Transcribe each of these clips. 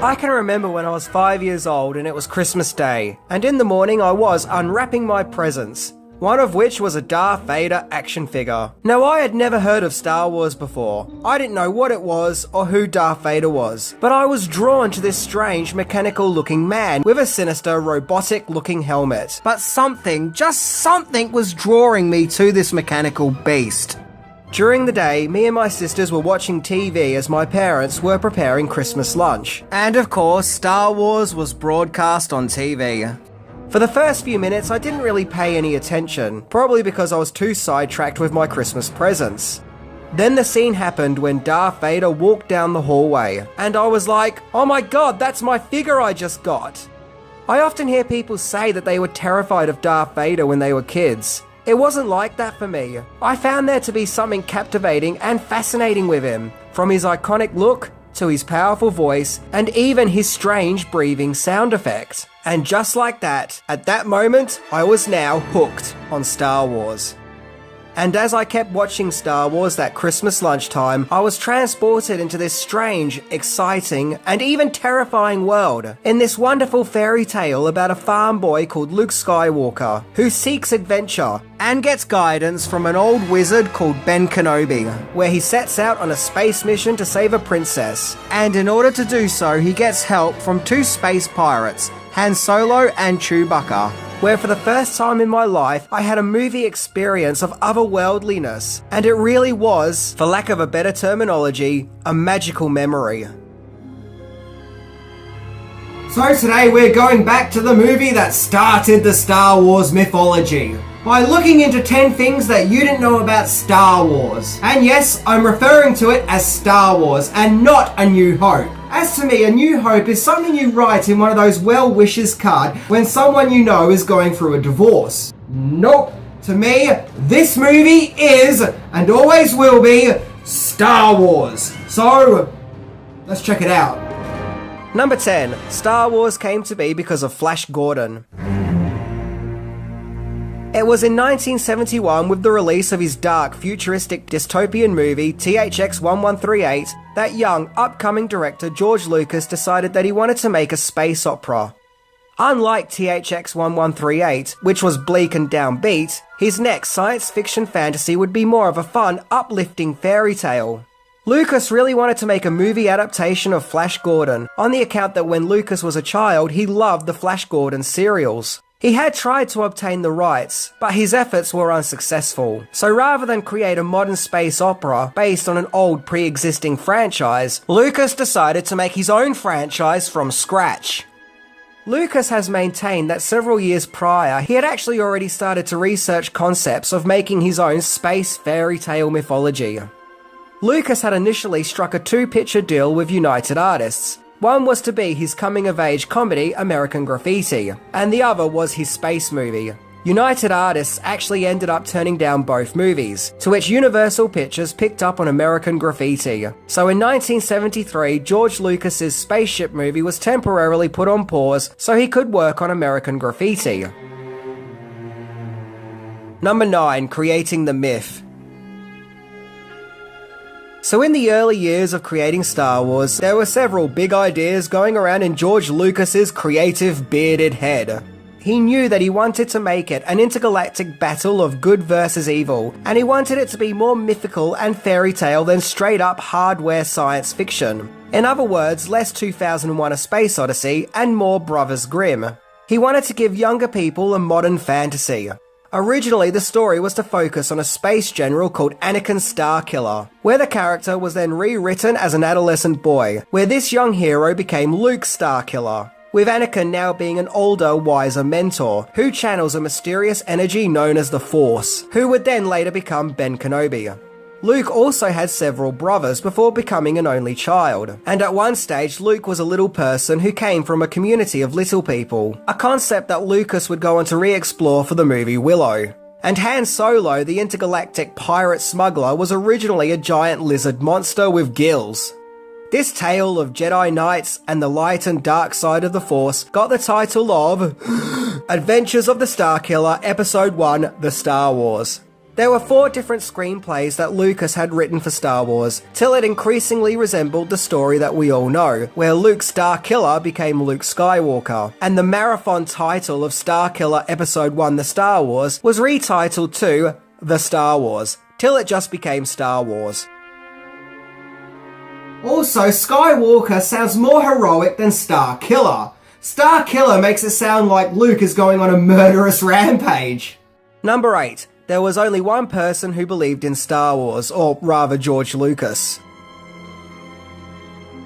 I can remember when I was 5 years old and it was Christmas Day, and in the morning I was unwrapping my presents, one of which was a Darth Vader action figure. Now, I had never heard of Star Wars before. I didn't know what it was or who Darth Vader was, but I was drawn to this strange mechanical looking man with a sinister robotic looking helmet. But something, just something was drawing me to this mechanical beast. During the day, me and my sisters were watching TV as my parents were preparing Christmas lunch. And of course, Star Wars was broadcast on TV. For the first few minutes, I didn't really pay any attention, probably because I was too sidetracked with my Christmas presents. Then the scene happened when Darth Vader walked down the hallway, and I was like, oh my god, that's my figure I just got. I often hear people say that they were terrified of Darth Vader when they were kids. It wasn't like that for me. I found there to be something captivating and fascinating with him, from his iconic look to his powerful voice and even his strange breathing sound effect. And just like that, at that moment, I was now hooked on Star Wars. And as I kept watching Star Wars that Christmas lunchtime, I was transported into this strange, exciting, and even terrifying world, in this wonderful fairy tale about a farm boy called Luke Skywalker, who seeks adventure, and gets guidance from an old wizard called Ben Kenobi, where he sets out on a space mission to save a princess. And in order to do so, he gets help from two space pirates, Han Solo and Chewbacca, where for the first time in my life, I had a movie experience of otherworldliness, and it really was, for lack of a better terminology, a magical memory. So today we're going back to the movie that started the Star Wars mythology, by looking into 10 things that you didn't know about Star Wars. And yes, I'm referring to it as Star Wars, and not A New Hope. As to me, A New Hope is something you write in one of those well wishes card when someone you know is going through a divorce. Nope. To me, this movie is, and always will be, Star Wars. So, let's check it out. Number 10. Star Wars came to be because of Flash Gordon. It was in 1971, with the release of his dark, futuristic, dystopian movie, THX 1138, that young, upcoming director George Lucas decided that he wanted to make a space opera. Unlike THX 1138, which was bleak and downbeat, his next science fiction fantasy would be more of a fun, uplifting fairy tale. Lucas really wanted to make a movie adaptation of Flash Gordon, on the account that when Lucas was a child, he loved the Flash Gordon serials. He had tried to obtain the rights, but his efforts were unsuccessful. So rather than create a modern space opera based on an old pre-existing franchise, Lucas decided to make his own franchise from scratch. Lucas has maintained that several years prior, he had actually already started to research concepts of making his own space fairy tale mythology. Lucas had initially struck a two-picture deal with United Artists. One was to be his coming-of-age comedy, American Graffiti, and the other was his space movie. United Artists actually ended up turning down both movies, to which Universal Pictures picked up on American Graffiti. So in 1973, George Lucas's spaceship movie was temporarily put on pause so he could work on American Graffiti. Number 9. Creating the myth. So in the early years of creating Star Wars, there were several big ideas going around in George Lucas's creative bearded head. He knew that he wanted to make it an intergalactic battle of good versus evil, and he wanted it to be more mythical and fairy tale than straight up hardware science fiction. In other words, less 2001: A Space Odyssey and more Brothers Grimm. He wanted to give younger people a modern fantasy. Originally, the story was to focus on a space general called Anakin Starkiller, where the character was then rewritten as an adolescent boy, where this young hero became Luke Starkiller, with Anakin now being an older, wiser mentor, who channels a mysterious energy known as the Force, who would then later become Ben Kenobi. Luke also had several brothers before becoming an only child, and at one stage Luke was a little person who came from a community of little people, a concept that Lucas would go on to re-explore for the movie Willow. And Han Solo, the intergalactic pirate smuggler, was originally a giant lizard monster with gills. This tale of Jedi Knights and the light and dark side of the Force got the title of Adventures of the Starkiller Episode 1: The Star Wars. There were 4 different screenplays that Lucas had written for Star Wars, till it increasingly resembled the story that we all know, where Luke Starkiller became Luke Skywalker, and the marathon title of Starkiller Episode 1 The Star Wars was retitled to The Star Wars, till it just became Star Wars. Also, Skywalker sounds more heroic than Starkiller. Starkiller makes it sound like Luke is going on a murderous rampage. Number 8. There was only one person who believed in Star Wars, or rather George Lucas.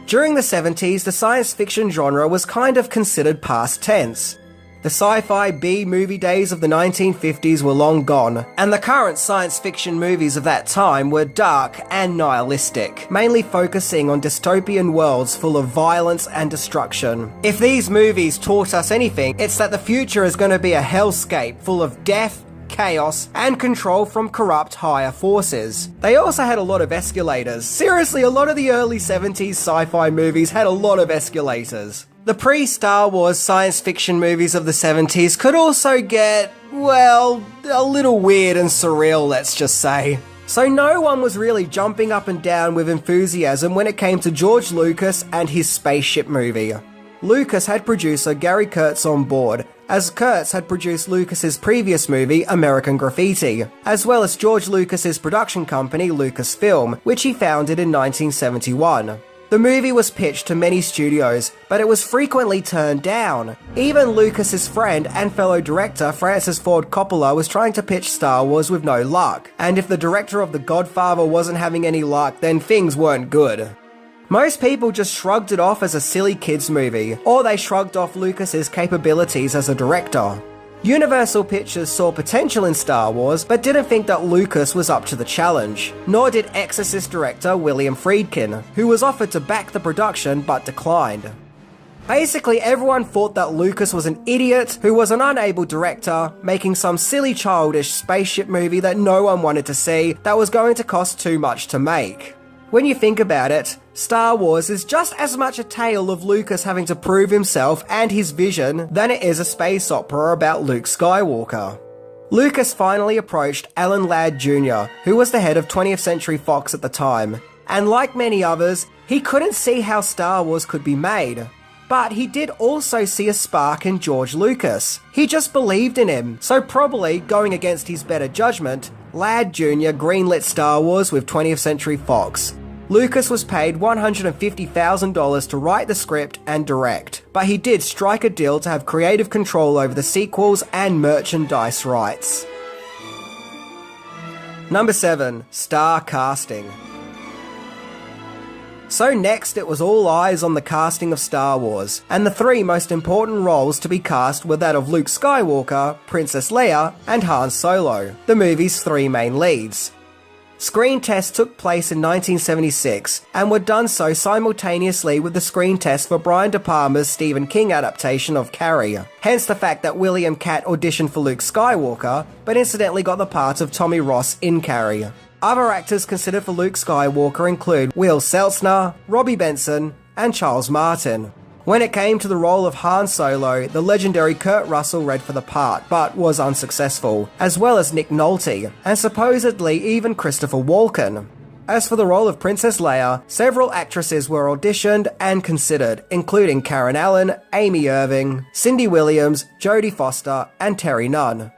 During the 70s, the science fiction genre was kind of considered past tense. The sci-fi B-movie days of the 1950s were long gone, and the current science fiction movies of that time were dark and nihilistic, mainly focusing on dystopian worlds full of violence and destruction. If these movies taught us anything, it's that the future is going to be a hellscape full of death, chaos, and control from corrupt higher forces. They also had a lot of escalators. Seriously, a lot of the early 70s sci-fi movies had a lot of escalators. The pre-Star Wars science fiction movies of the 70s could also get, well, a little weird and surreal, let's just say. So no one was really jumping up and down with enthusiasm when it came to George Lucas and his spaceship movie. Lucas had producer Gary Kurtz on board, as Kurtz had produced Lucas's previous movie, American Graffiti, as well as George Lucas's production company, Lucasfilm, which he founded in 1971. The movie was pitched to many studios, but it was frequently turned down. Even Lucas's friend and fellow director Francis Ford Coppola was trying to pitch Star Wars with no luck, and if the director of The Godfather wasn't having any luck, then things weren't good. Most people just shrugged it off as a silly kids movie, or they shrugged off Lucas's capabilities as a director. Universal Pictures saw potential in Star Wars, but didn't think that Lucas was up to the challenge. Nor did Exorcist director William Friedkin, who was offered to back the production but declined. Basically, everyone thought that Lucas was an idiot who was an unable director, making some silly childish spaceship movie that no one wanted to see that was going to cost too much to make. When you think about it, Star Wars is just as much a tale of Lucas having to prove himself and his vision than it is a space opera about Luke Skywalker. Lucas finally approached Alan Ladd Jr., who was the head of 20th Century Fox at the time, and like many others, he couldn't see how Star Wars could be made. But he did also see a spark in George Lucas. He just believed in him, so probably, going against his better judgment, Ladd Jr. greenlit Star Wars with 20th Century Fox. Lucas was paid $150,000 to write the script and direct, but he did strike a deal to have creative control over the sequels and merchandise rights. Number 7. Star casting. So next it was all eyes on the casting of Star Wars, and the 3 most important roles to be cast were that of Luke Skywalker, Princess Leia, and Han Solo, the movie's 3 main leads. Screen tests took place in 1976, and were done so simultaneously with the screen test for Brian De Palma's Stephen King adaptation of Carrie. Hence the fact that William Katt auditioned for Luke Skywalker, but incidentally got the part of Tommy Ross in Carrie. Other actors considered for Luke Skywalker include Will Seltzner, Robbie Benson, and Charles Martin. When it came to the role of Han Solo, the legendary Kurt Russell read for the part, but was unsuccessful, as well as Nick Nolte, and supposedly even Christopher Walken. As for the role of Princess Leia, several actresses were auditioned and considered, including Karen Allen, Amy Irving, Cindy Williams, Jodie Foster, and Terry Nunn.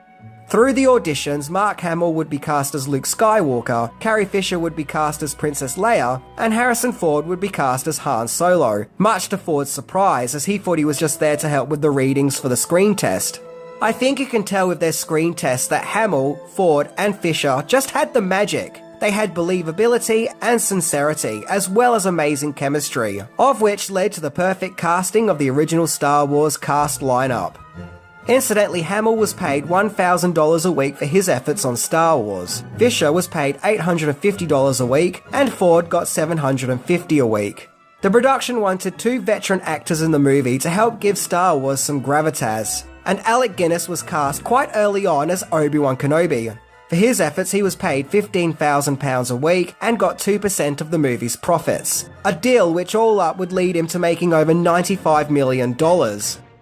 Through the auditions, Mark Hamill would be cast as Luke Skywalker, Carrie Fisher would be cast as Princess Leia, and Harrison Ford would be cast as Han Solo, much to Ford's surprise, as he thought he was just there to help with the readings for the screen test. I think you can tell with their screen tests that Hamill, Ford, and Fisher just had the magic. They had believability and sincerity, as well as amazing chemistry, of which led to the perfect casting of the original Star Wars cast lineup. Incidentally, Hamill was paid $1,000 a week for his efforts on Star Wars. Fisher was paid $850 a week, and Ford got $750 a week. The production wanted 2 veteran actors in the movie to help give Star Wars some gravitas, and Alec Guinness was cast quite early on as Obi-Wan Kenobi. For his efforts, he was paid £15,000 a week and got 2% of the movie's profits, a deal which all up would lead him to making over $95 million.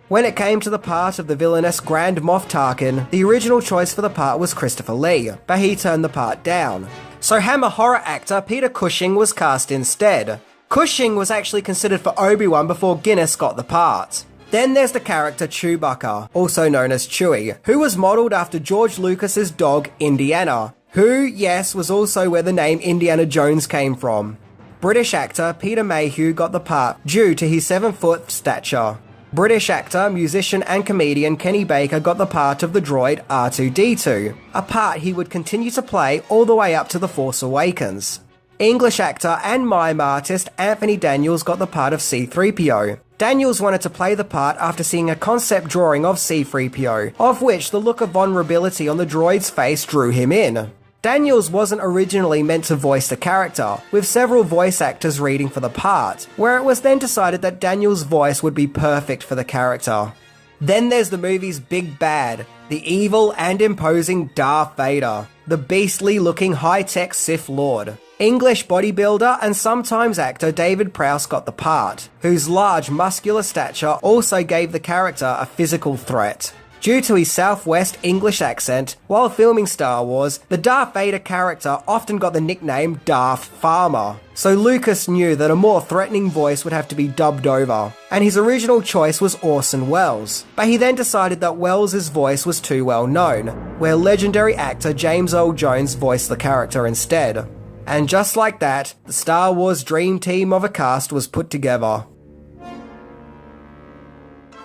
When it came to the part of the villainous Grand Moff Tarkin, the original choice for the part was Christopher Lee, but he turned the part down. So Hammer horror actor Peter Cushing was cast instead. Cushing was actually considered for Obi-Wan before Guinness got the part. Then there's the character Chewbacca, also known as Chewie, who was modelled after George Lucas's dog Indiana, who, yes, was also where the name Indiana Jones came from. British actor Peter Mayhew got the part due to his 7-foot stature. British actor, musician and comedian Kenny Baker got the part of the droid R2-D2, a part he would continue to play all the way up to The Force Awakens. English actor and mime artist Anthony Daniels got the part of C-3PO. Daniels wanted to play the part after seeing a concept drawing of C-3PO, of which the look of vulnerability on the droid's face drew him in. Daniels wasn't originally meant to voice the character, with several voice actors reading for the part, where it was then decided that Daniels' voice would be perfect for the character. Then there's the movie's big bad, the evil and imposing Darth Vader, the beastly-looking high-tech Sith Lord. English bodybuilder and sometimes actor David Prowse got the part, whose large muscular stature also gave the character a physical threat. Due to his southwest English accent, while filming Star Wars, the Darth Vader character often got the nickname Darth Farmer, so Lucas knew that a more threatening voice would have to be dubbed over, and his original choice was Orson Welles, but he then decided that Welles' voice was too well known, where legendary actor James Earl Jones voiced the character instead. And just like that, the Star Wars dream team of a cast was put together.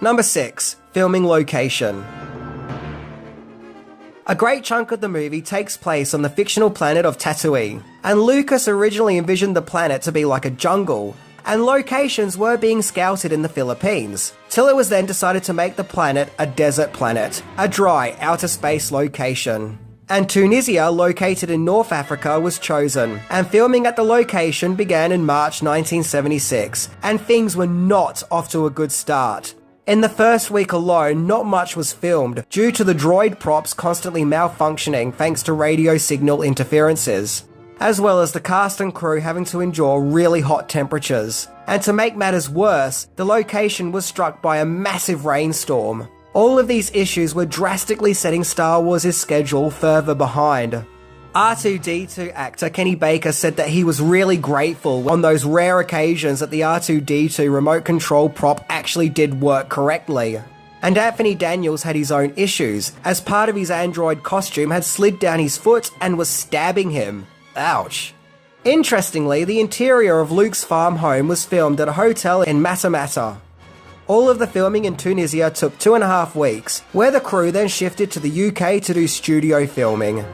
Number 6. Filming location. A great chunk of the movie takes place on the fictional planet of Tatooine, and Lucas originally envisioned the planet to be like a jungle, and locations were being scouted in the Philippines, till it was then decided to make the planet a desert planet, a dry, outer space location. And Tunisia, located in North Africa, was chosen, and filming at the location began in March 1976, and things were not off to a good start. In the first week alone, not much was filmed, due to the droid props constantly malfunctioning thanks to radio signal interferences, as well as the cast and crew having to endure really hot temperatures. And to make matters worse, the location was struck by a massive rainstorm. All of these issues were drastically setting Star Wars' schedule further behind. R2-D2 actor Kenny Baker said that he was really grateful on those rare occasions that the R2-D2 remote control prop actually did work correctly. And Anthony Daniels had his own issues, as part of his android costume had slid down his foot and was stabbing him. Ouch. Interestingly, the interior of Luke's farm home was filmed at a hotel in Matamata. All of the filming in Tunisia took 2.5 weeks, where the crew then shifted to the UK to do studio filming.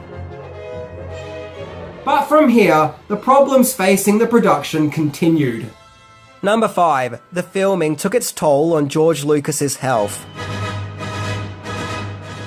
But from here, the problems facing the production continued. Number 5. The filming took its toll on George Lucas's health.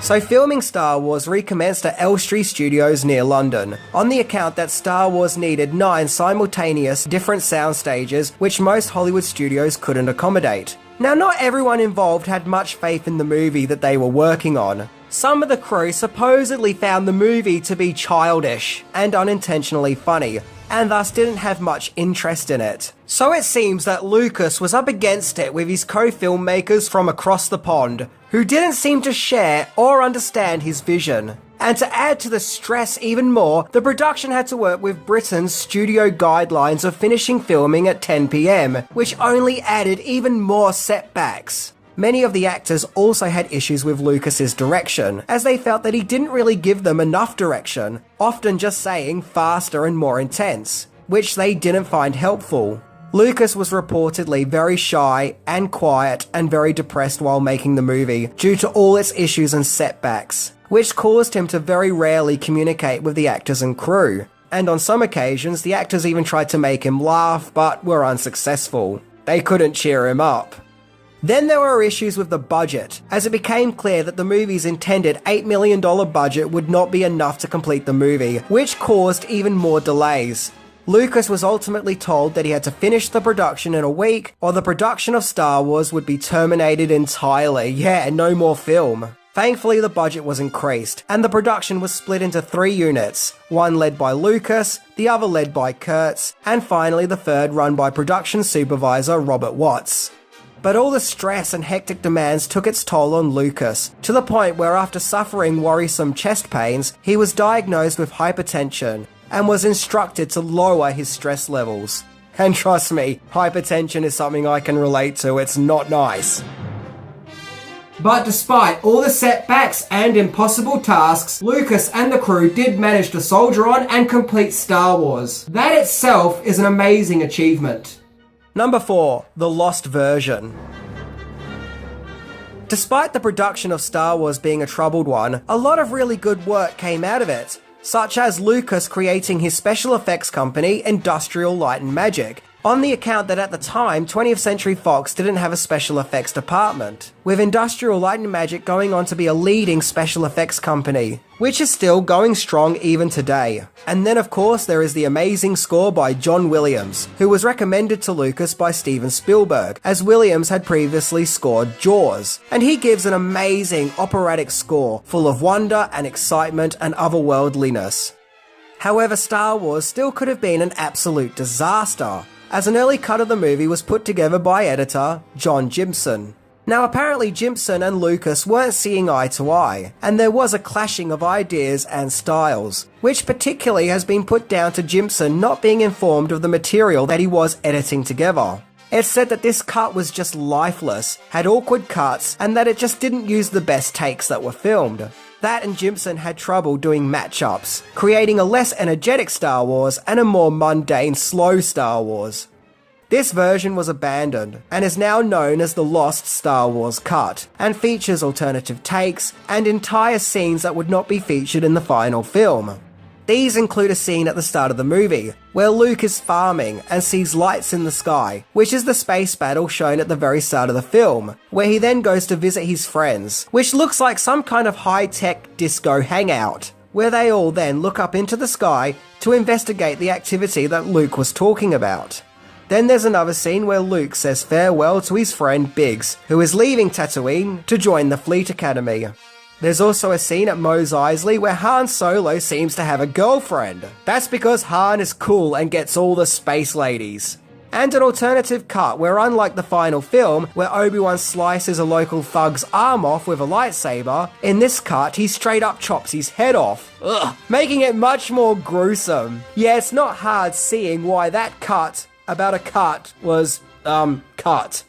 So filming Star Wars recommenced at Elstree Studios near London, on the account that Star Wars needed 9 simultaneous different sound stages which most Hollywood studios couldn't accommodate. Now, not everyone involved had much faith in the movie that they were working on. Some of the crew supposedly found the movie to be childish and unintentionally funny, and thus didn't have much interest in it. So it seems that Lucas was up against it with his co-filmmakers from across the pond, who didn't seem to share or understand his vision. And to add to the stress even more, the production had to work with Britain's studio guidelines of finishing filming at 10 PM, which only added even more setbacks. Many of the actors also had issues with Lucas's direction, as they felt that he didn't really give them enough direction, often just saying faster and more intense, which they didn't find helpful. Lucas was reportedly very shy and quiet and very depressed while making the movie due to all its issues and setbacks, which caused him to very rarely communicate with the actors and crew. And on some occasions, the actors even tried to make him laugh, but were unsuccessful. They couldn't cheer him up. Then there were issues with the budget, as it became clear that the movie's intended $8 million budget would not be enough to complete the movie, which caused even more delays. Lucas was ultimately told that he had to finish the production in a week, or the production of Star Wars would be terminated entirely. Yeah, no more film. Thankfully, the budget was increased, and the production was split into 3 units, one led by Lucas, the other led by Kurtz, and finally the third run by production supervisor Robert Watts. But all the stress and hectic demands took its toll on Lucas, to the point where after suffering worrisome chest pains, he was diagnosed with hypertension and was instructed to lower his stress levels. And trust me, hypertension is something I can relate to, it's not nice. But despite all the setbacks and impossible tasks, Lucas and the crew did manage to soldier on and complete Star Wars. That itself is an amazing achievement. Number 4. The Lost Version. Despite the production of Star Wars being a troubled one, a lot of really good work came out of it, such as Lucas creating his special effects company, Industrial Light and Magic, on the account that at the time, 20th Century Fox didn't have a special effects department, with Industrial Light and Magic going on to be a leading special effects company, which is still going strong even today. And then of course there is the amazing score by John Williams, who was recommended to Lucas by Steven Spielberg, as Williams had previously scored Jaws, and he gives an amazing operatic score full of wonder and excitement and otherworldliness. However, Star Wars still could have been an absolute disaster, as an early cut of the movie was put together by editor John Jimson. Now apparently Jimson and Lucas weren't seeing eye to eye, and there was a clashing of ideas and styles, which particularly has been put down to Jimson not being informed of the material that he was editing together. It's said that this cut was just lifeless, had awkward cuts, and that it just didn't use the best takes that were filmed. That and Jimson had trouble doing matchups, creating a less energetic Star Wars and a more mundane, slow Star Wars. This version was abandoned, and is now known as the Lost Star Wars Cut, and features alternative takes and entire scenes that would not be featured in the final film. These include a scene at the start of the movie, where Luke is farming and sees lights in the sky, which is the space battle shown at the very start of the film, where he then goes to visit his friends, which looks like some kind of high-tech disco hangout, where they all then look up into the sky to investigate the activity that Luke was talking about. Then there's another scene where Luke says farewell to his friend Biggs, who is leaving Tatooine to join the Fleet Academy. There's also a scene at Mos Eisley where Han Solo seems to have a girlfriend. That's because Han is cool and gets all the space ladies. And an alternative cut where, unlike the final film, where Obi-Wan slices a local thug's arm off with a lightsaber, in this cut he straight up chops his head off, making it much more gruesome. Yeah, it's not hard seeing why that cut about a cut was, cut.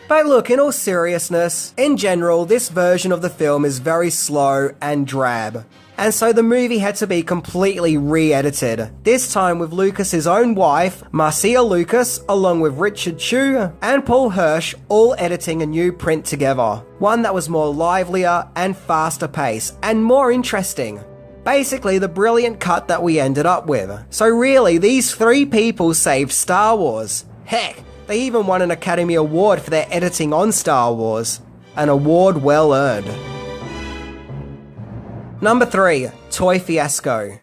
But look, in all seriousness, in general, this version of the film is very slow and drab. And so the movie had to be completely re-edited, this time with Lucas's own wife, Marcia Lucas, along with Richard Chew and Paul Hirsch, all editing a new print together. One that was more livelier and faster paced, and more interesting. Basically the brilliant cut that we ended up with. So really, these three people saved Star Wars. Heck, they even won an Academy Award for their editing on Star Wars. An award well earned. Number 3. Toy Fiasco.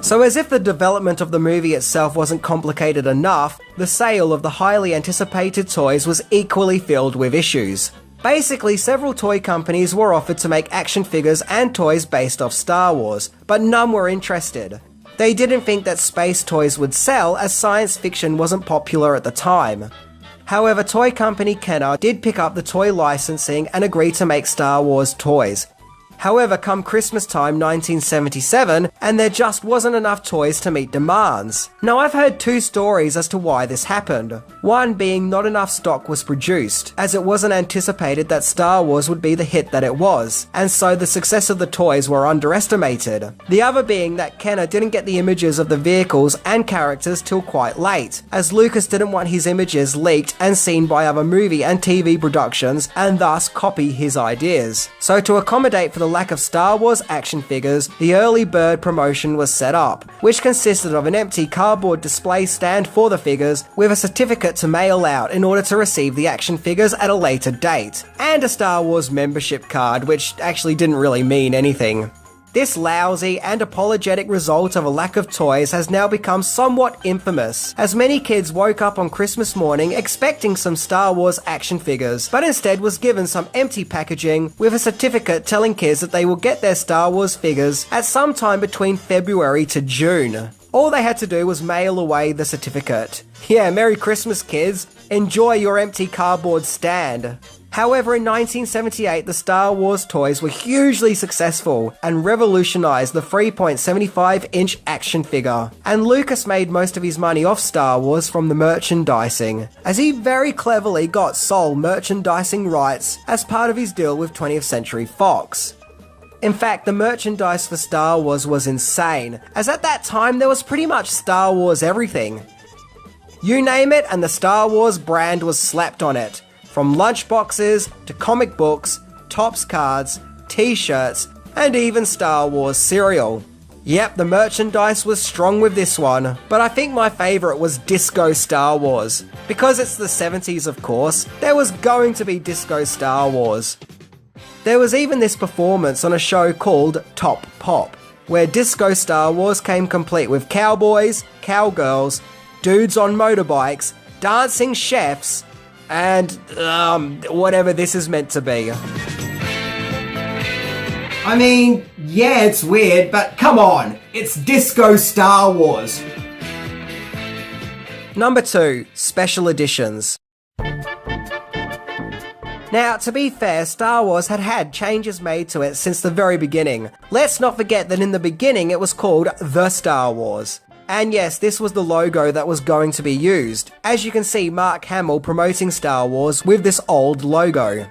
So as if the development of the movie itself wasn't complicated enough, the sale of the highly anticipated toys was equally filled with issues. Basically, several toy companies were offered to make action figures and toys based off Star Wars, but none were interested. They didn't think that space toys would sell, as science fiction wasn't popular at the time. However, toy company Kenner did pick up the toy licensing and agreed to make Star Wars toys. However, come Christmas time 1977, and there just wasn't enough toys to meet demands. Now, I've heard two stories as to why this happened. One being not enough stock was produced, as it wasn't anticipated that Star Wars would be the hit that it was, and so the success of the toys were underestimated. The other being that Kenner didn't get the images of the vehicles and characters till quite late, as Lucas didn't want his images leaked and seen by other movie and TV productions, and thus copy his ideas. So to accommodate for the lack of Star Wars action figures, the early bird promotion was set up, which consisted of an empty cardboard display stand for the figures with a certificate to mail out in order to receive the action figures at a later date, and a Star Wars membership card, which actually didn't really mean anything. This lousy and apologetic result of a lack of toys has now become somewhat infamous, as many kids woke up on Christmas morning expecting some Star Wars action figures, but instead was given some empty packaging with a certificate telling kids that they will get their Star Wars figures at some time between February to June. All they had to do was mail away the certificate. Yeah, Merry Christmas, kids. Enjoy your empty cardboard stand. However, in 1978, the Star Wars toys were hugely successful and revolutionized the 3.75-inch action figure. And Lucas made most of his money off Star Wars from the merchandising, as he very cleverly got sole merchandising rights as part of his deal with 20th Century Fox. In fact, the merchandise for Star Wars was insane, as at that time there was pretty much Star Wars everything. You name it and the Star Wars brand was slapped on it. From lunchboxes to comic books, Topps cards, t-shirts, and even Star Wars cereal. Yep, the merchandise was strong with this one, but I think my favourite was Disco Star Wars. Because it's the 70s, of course, there was going to be Disco Star Wars. There was even this performance on a show called Top Pop, where Disco Star Wars came complete with cowboys, cowgirls, dudes on motorbikes, dancing chefs, and, whatever this is meant to be. I mean, yeah, it's weird, but come on, it's Disco Star Wars. Number 2, Special Editions. Now, to be fair, Star Wars had had changes made to it since the very beginning. Let's not forget that in the beginning it was called The Star Wars. And yes, this was the logo that was going to be used. As you can see, Mark Hamill promoting Star Wars with this old logo.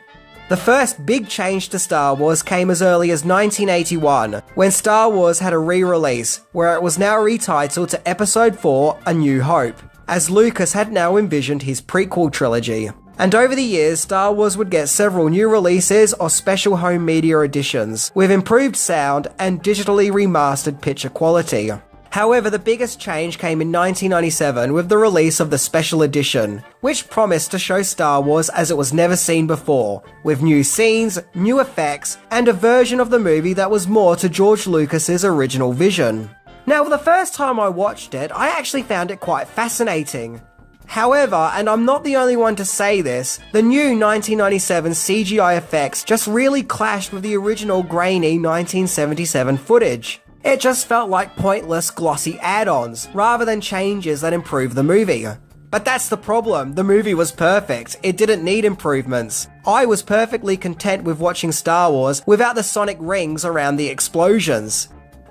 The first big change to Star Wars came as early as 1981, when Star Wars had a re-release, where it was now retitled to Episode 4, A New Hope, as Lucas had now envisioned his prequel trilogy. And over the years, Star Wars would get several new releases or special home media editions, with improved sound and digitally remastered picture quality. However, the biggest change came in 1997 with the release of the Special Edition, which promised to show Star Wars as it was never seen before, with new scenes, new effects, and a version of the movie that was more to George Lucas's original vision. Now, the first time I watched it, I actually found it quite fascinating. However, and I'm not the only one to say this, the new 1997 CGI effects just really clashed with the original grainy 1977 footage. It just felt like pointless, glossy add-ons, rather than changes that improve the movie. But that's the problem, the movie was perfect, it didn't need improvements. I was perfectly content with watching Star Wars without the sonic rings around the explosions.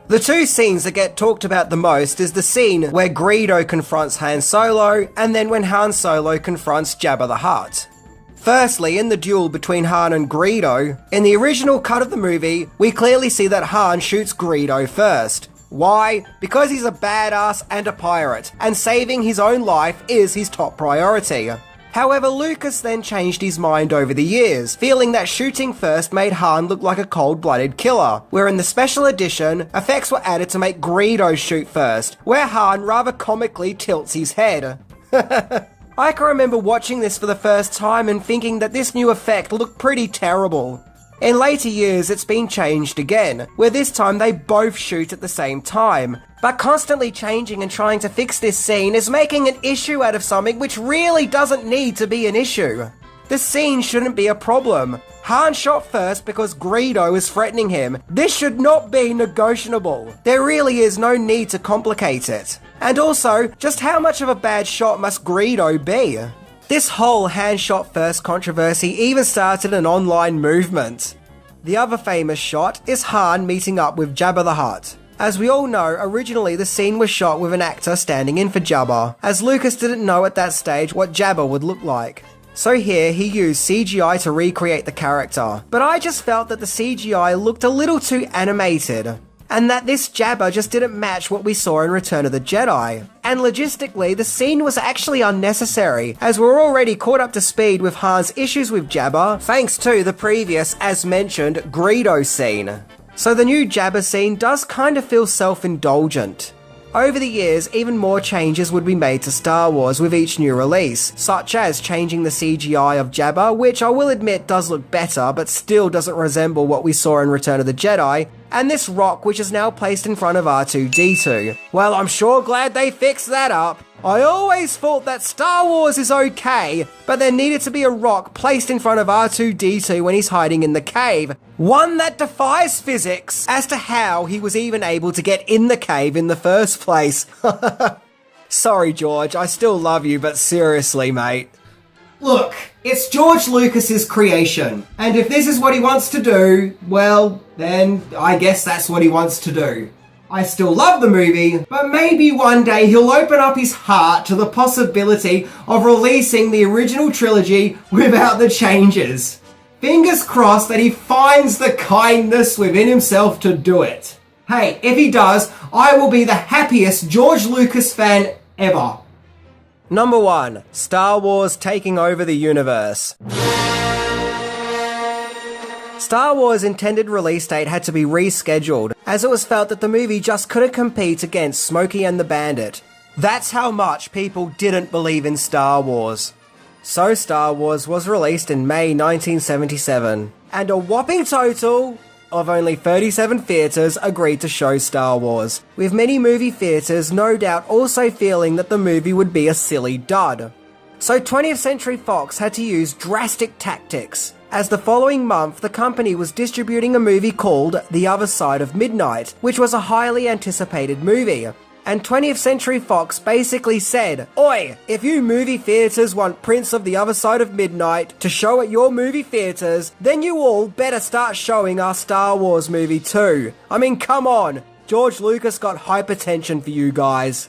The two scenes that get talked about the most is the scene where Greedo confronts Han Solo, and then when Han Solo confronts Jabba the Hutt. Firstly, in the duel between Han and Greedo, in the original cut of the movie, we clearly see that Han shoots Greedo first. Why? Because he's a badass and a pirate, and saving his own life is his top priority. However, Lucas then changed his mind over the years, feeling that shooting first made Han look like a cold-blooded killer, where in the special edition, effects were added to make Greedo shoot first, where Han rather comically tilts his head. I can remember watching this for the first time and thinking that this new effect looked pretty terrible. In later years, it's been changed again, where this time they both shoot at the same time. But constantly changing and trying to fix this scene is making an issue out of something which really doesn't need to be an issue. The scene shouldn't be a problem. Han shot first because Greedo is threatening him. This should not be negotiable. There really is no need to complicate it. And also, just how much of a bad shot must Greedo be? This whole Han shot first controversy even started an online movement. The other famous shot is Han meeting up with Jabba the Hutt. As we all know, originally the scene was shot with an actor standing in for Jabba, as Lucas didn't know at that stage what Jabba would look like. So here, he used CGI to recreate the character, but I just felt that the CGI looked a little too animated, and that this Jabba just didn't match what we saw in Return of the Jedi. And logistically, the scene was actually unnecessary, as we're already caught up to speed with Han's issues with Jabba, thanks to the previous, as mentioned, Greedo scene. So the new Jabba scene does kind of feel self-indulgent. Over the years, even more changes would be made to Star Wars with each new release, such as changing the CGI of Jabba, which I will admit does look better, but still doesn't resemble what we saw in Return of the Jedi, and this rock which is now placed in front of R2-D2. Well, I'm sure glad they fixed that up. I always thought that Star Wars is okay, but there needed to be a rock placed in front of R2-D2 when he's hiding in the cave. One that defies physics as to how he was even able to get in the cave in the first place. Sorry, George, I still love you, but seriously, mate. Look, it's George Lucas's creation, and if this is what he wants to do, well, then I guess that's what he wants to do. I still love the movie, but maybe one day he'll open up his heart to the possibility of releasing the original trilogy without the changes. Fingers crossed that he finds the kindness within himself to do it. Hey, if he does, I will be the happiest George Lucas fan ever. Number 1. Star Wars taking over the universe. Star Wars' intended release date had to be rescheduled, as it was felt that the movie just couldn't compete against Smokey and the Bandit. That's how much people didn't believe in Star Wars. So Star Wars was released in May 1977, and a whopping total of only 37 theatres agreed to show Star Wars, with many movie theatres no doubt also feeling that the movie would be a silly dud. So 20th Century Fox had to use drastic tactics, as the following month the company was distributing a movie called The Other Side of Midnight, which was a highly anticipated movie. And 20th Century Fox basically said, "Oi, if you movie theatres want Prince of the Other Side of Midnight to show at your movie theatres, then you all better start showing our Star Wars movie too. I mean, come on, George Lucas got hypertension for you guys."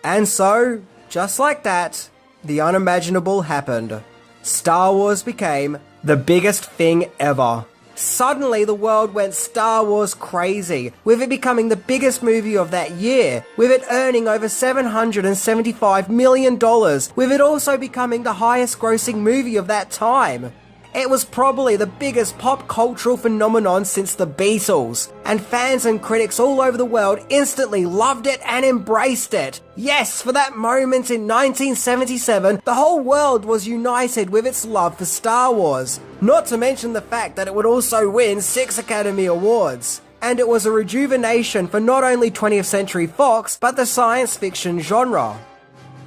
And so, just like that, the unimaginable happened. Star Wars became the biggest thing ever. Suddenly the world went Star Wars crazy, with it becoming the biggest movie of that year, with it earning over $775 million, with it also becoming the highest grossing movie of that time. It was probably the biggest pop cultural phenomenon since the Beatles, and fans and critics all over the world instantly loved it and embraced it. Yes, for that moment in 1977, the whole world was united with its love for Star Wars. Not to mention the fact that it would also win 6 Academy Awards. And it was a rejuvenation for not only 20th Century Fox, but the science fiction genre.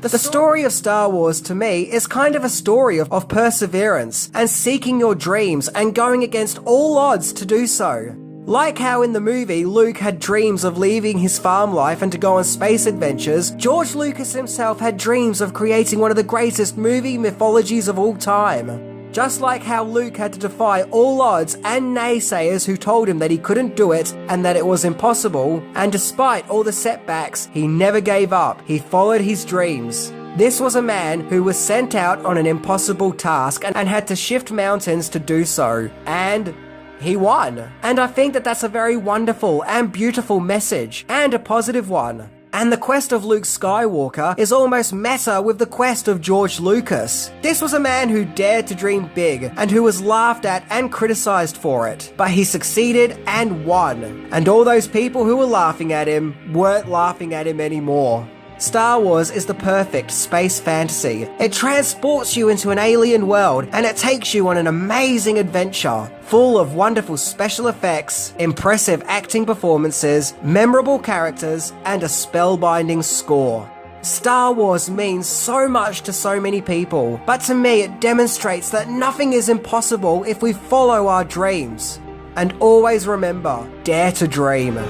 The story of Star Wars, to me, is kind of a story of perseverance and seeking your dreams and going against all odds to do so. Like how in the movie Luke had dreams of leaving his farm life and to go on space adventures, George Lucas himself had dreams of creating one of the greatest movie mythologies of all time. Just like how Luke had to defy all odds and naysayers who told him that he couldn't do it and that it was impossible, and despite all the setbacks, he never gave up, he followed his dreams. This was a man who was sent out on an impossible task and had to shift mountains to do so, and he won. And I think that that's a very wonderful and beautiful message, and a positive one. And the quest of Luke Skywalker is almost meta with the quest of George Lucas. This was a man who dared to dream big, and who was laughed at and criticized for it. But he succeeded and won. And all those people who were laughing at him weren't laughing at him anymore. Star Wars is the perfect space fantasy. It transports you into an alien world, and it takes you on an amazing adventure, full of wonderful special effects, impressive acting performances, memorable characters, and a spellbinding score. Star Wars means so much to so many people, but to me it demonstrates that nothing is impossible if we follow our dreams. And always remember, dare to dream.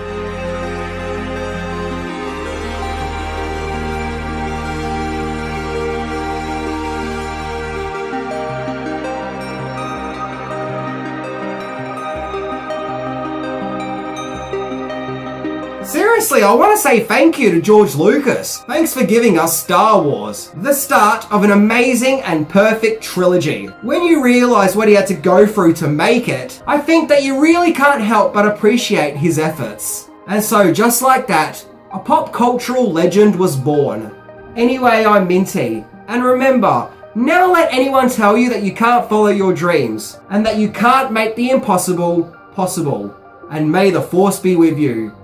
Seriously, I want to say thank you to George Lucas. Thanks for giving us Star Wars, the start of an amazing and perfect trilogy. When you realise what he had to go through to make it, I think that you really can't help but appreciate his efforts. And so, just like that, a pop cultural legend was born. Anyway, I'm Minty, and remember, never let anyone tell you that you can't follow your dreams, and that you can't make the impossible possible. And may the Force be with you.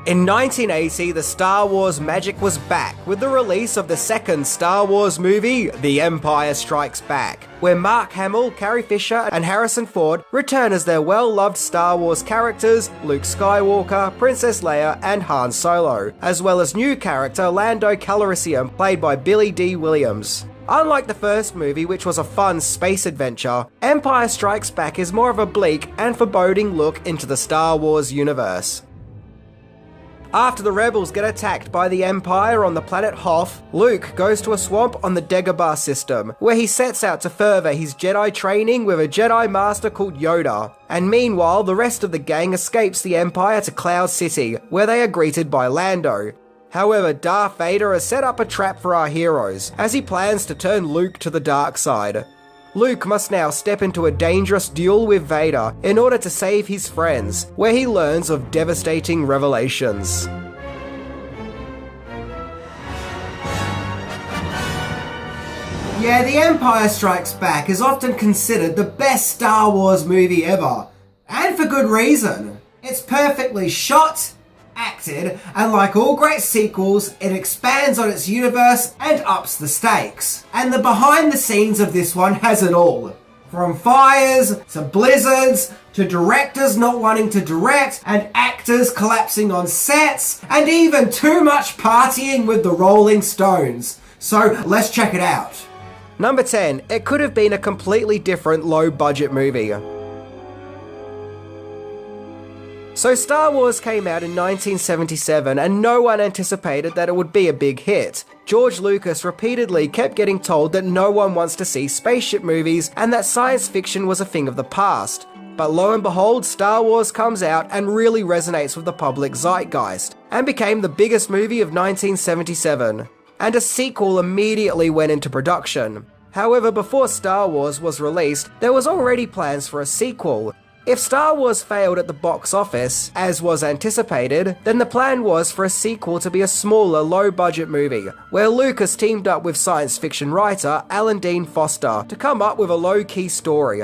In 1980, the Star Wars magic was back with the release of the second Star Wars movie, The Empire Strikes Back, where Mark Hamill, Carrie Fisher, and Harrison Ford return as their well-loved Star Wars characters Luke Skywalker, Princess Leia, and Han Solo, as well as new character Lando Calrissian, played by Billy Dee Williams. Unlike the first movie, which was a fun space adventure, Empire Strikes Back is more of a bleak and foreboding look into the Star Wars universe. After the rebels get attacked by the Empire on the planet Hoth, Luke goes to a swamp on the Dagobah system, where he sets out to further his Jedi training with a Jedi Master called Yoda. And meanwhile, the rest of the gang escapes the Empire to Cloud City, where they are greeted by Lando. However, Darth Vader has set up a trap for our heroes, as he plans to turn Luke to the dark side. Luke must now step into a dangerous duel with Vader in order to save his friends, where he learns of devastating revelations. Yeah, The Empire Strikes Back is often considered the best Star Wars movie ever, and for good reason. It's perfectly shot, acted, and like all great sequels, it expands on its universe and ups the stakes. And the behind the scenes of this one has it all. From fires, to blizzards, to directors not wanting to direct, and actors collapsing on sets, and even too much partying with the Rolling Stones. So let's check it out. Number 10, it could have been a completely different low-budget movie. So Star Wars came out in 1977 and no one anticipated that it would be a big hit. George Lucas repeatedly kept getting told that no one wants to see spaceship movies and that science fiction was a thing of the past. But lo and behold, Star Wars comes out and really resonates with the public zeitgeist, and became the biggest movie of 1977. And a sequel immediately went into production. However, before Star Wars was released, there was already plans for a sequel. If Star Wars failed at the box office, as was anticipated, then the plan was for a sequel to be a smaller, low-budget movie, where Lucas teamed up with science fiction writer Alan Dean Foster to come up with a low-key story.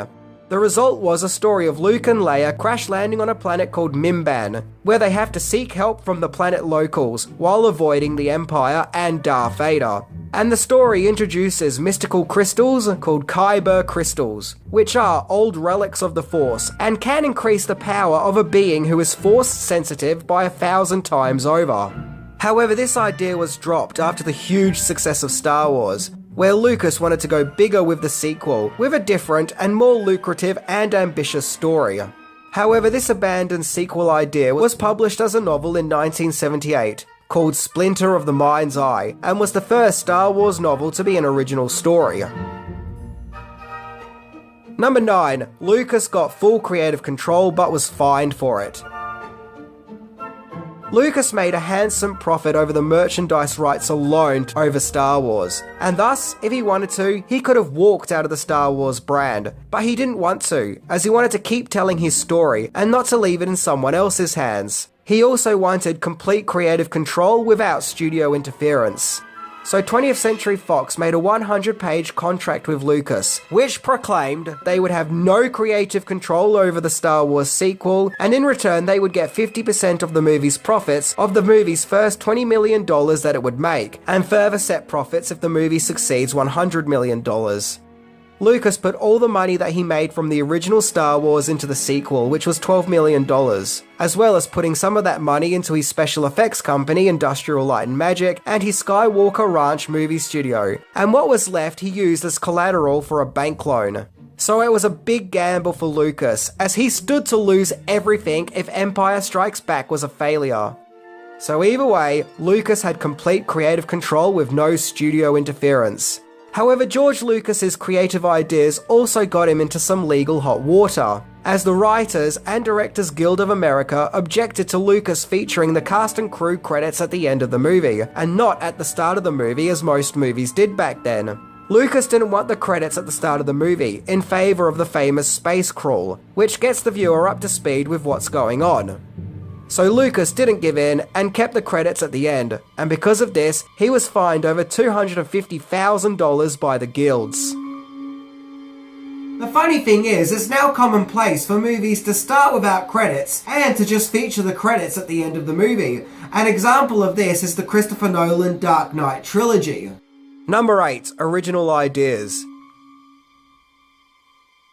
The result was a story of Luke and Leia crash landing on a planet called Mimban, where they have to seek help from the planet locals while avoiding the Empire and Darth Vader. And the story introduces mystical crystals called Kyber crystals, which are old relics of the Force and can increase the power of a being who is Force sensitive by 1,000 times over. However, this idea was dropped after the huge success of Star Wars, where Lucas wanted to go bigger with the sequel, with a different and more lucrative and ambitious story. However, this abandoned sequel idea was published as a novel in 1978, called Splinter of the Mind's Eye, and was the first Star Wars novel to be an original story. Number 9. Lucas got full creative control but was fined for it. Lucas made a handsome profit over the merchandise rights alone over Star Wars, and thus, if he wanted to, he could have walked out of the Star Wars brand, but he didn't want to, as he wanted to keep telling his story and not to leave it in someone else's hands. He also wanted complete creative control without studio interference. So 20th Century Fox made a 100-page contract with Lucas, which proclaimed they would have no creative control over the Star Wars sequel, and in return they would get 50% of the movie's profits of the movie's first $20 million that it would make, and further set profits if the movie succeeds $100 million. Lucas put all the money that he made from the original Star Wars into the sequel, which was $12 million, as well as putting some of that money into his special effects company, Industrial Light and Magic, and his Skywalker Ranch movie studio, and what was left he used as collateral for a bank loan. So it was a big gamble for Lucas, as he stood to lose everything if Empire Strikes Back was a failure. So either way, Lucas had complete creative control with no studio interference. However, George Lucas's creative ideas also got him into some legal hot water, as the Writers and Directors Guild of America objected to Lucas featuring the cast and crew credits at the end of the movie, and not at the start of the movie as most movies did back then. Lucas didn't want the credits at the start of the movie, in favour of the famous space crawl, which gets the viewer up to speed with what's going on. So Lucas didn't give in and kept the credits at the end, and because of this, he was fined over $250,000 by the guilds. The funny thing is, it's now commonplace for movies to start without credits and to just feature the credits at the end of the movie. An example of this is the Christopher Nolan Dark Knight Trilogy. Number 8. Original ideas.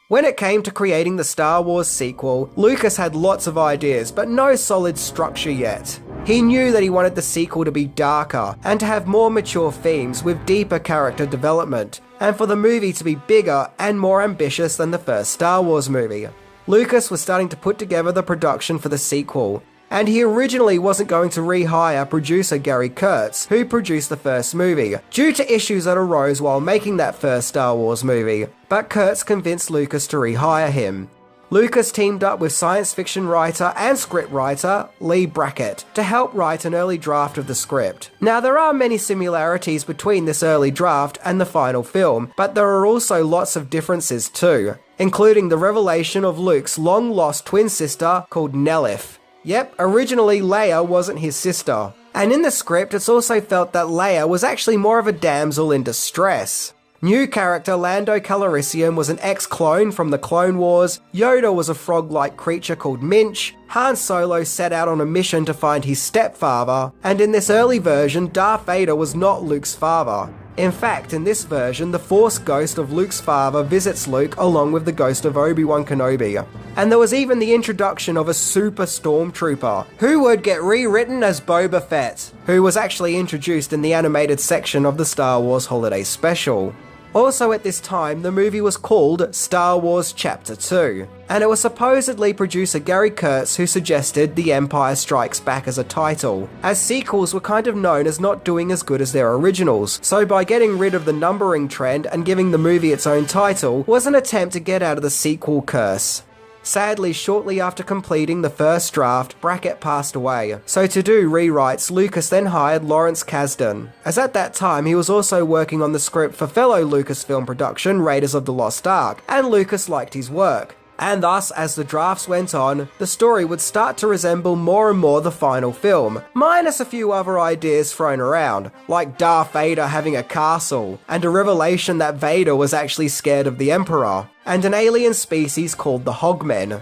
When it came to creating the Star Wars sequel, Lucas had lots of ideas, but no solid structure yet. He knew that he wanted the sequel to be darker, and to have more mature themes with deeper character development, and for the movie to be bigger and more ambitious than the first Star Wars movie. Lucas was starting to put together the production for the sequel, and he originally wasn't going to rehire producer Gary Kurtz, who produced the first movie, due to issues that arose while making that first Star Wars movie, but Kurtz convinced Lucas to rehire him. Lucas teamed up with science fiction writer and scriptwriter Lee Brackett to help write an early draft of the script. Now, there are many similarities between this early draft and the final film, but there are also lots of differences too, including the revelation of Luke's long-lost twin sister called Nelith. Yep, originally Leia wasn't his sister. And in the script, it's also felt that Leia was actually more of a damsel in distress. New character Lando Calrissian was an ex-clone from the Clone Wars, Yoda was a frog-like creature called Minch, Han Solo set out on a mission to find his stepfather, and in this early version, Darth Vader was not Luke's father. In fact, in this version, the Force ghost of Luke's father visits Luke along with the ghost of Obi-Wan Kenobi. And there was even the introduction of a super stormtrooper, who would get rewritten as Boba Fett, who was actually introduced in the animated section of the Star Wars Holiday Special. Also at this time, the movie was called Star Wars Chapter 2, and it was supposedly producer Gary Kurtz who suggested The Empire Strikes Back as a title, as sequels were kind of known as not doing as good as their originals, so by getting rid of the numbering trend and giving the movie its own title was an attempt to get out of the sequel curse. Sadly, shortly after completing the first draft, Brackett passed away, so to do rewrites, Lucas then hired Lawrence Kasdan, as at that time he was also working on the script for fellow Lucasfilm production Raiders of the Lost Ark, and Lucas liked his work. And thus, as the drafts went on, the story would start to resemble more and more the final film, minus a few other ideas thrown around, like Darth Vader having a castle, and a revelation that Vader was actually scared of the Emperor, and an alien species called the Hogmen.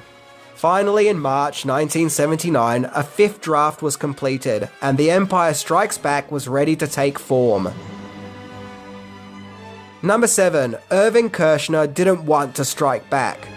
Finally, in March 1979, a fifth draft was completed, and The Empire Strikes Back was ready to take form. Number 7. Irving Kershner didn't want to strike back.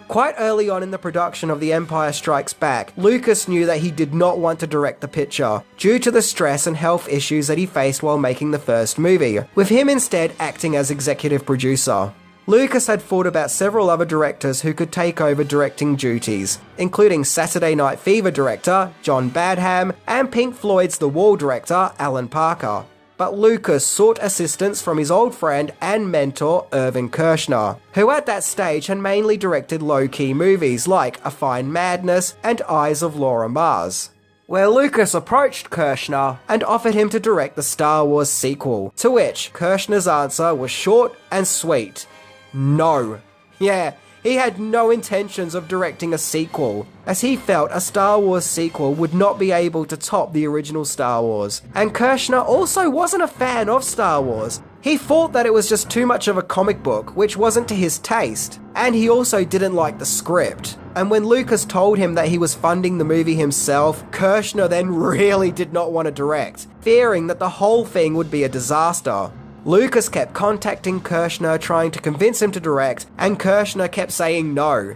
Quite early on in the production of The Empire Strikes Back, Lucas knew that he did not want to direct the picture, due to the stress and health issues that he faced while making the first movie, with him instead acting as executive producer. Lucas had thought about several other directors who could take over directing duties, including Saturday Night Fever director John Badham and Pink Floyd's The Wall director Alan Parker. But Lucas sought assistance from his old friend and mentor Irving Kershner, who at that stage had mainly directed low-key movies like A Fine Madness and Eyes of Laura Mars, where Lucas approached Kershner and offered him to direct the Star Wars sequel, to which Kershner's answer was short and sweet: no. Yeah, he had no intentions of directing a sequel, as he felt a Star Wars sequel would not be able to top the original Star Wars. And Kershner also wasn't a fan of Star Wars. He thought that it was just too much of a comic book, which wasn't to his taste. And he also didn't like the script. And when Lucas told him that he was funding the movie himself, Kershner then really did not want to direct, fearing that the whole thing would be a disaster. Lucas kept contacting Kershner trying to convince him to direct, and Kershner kept saying no.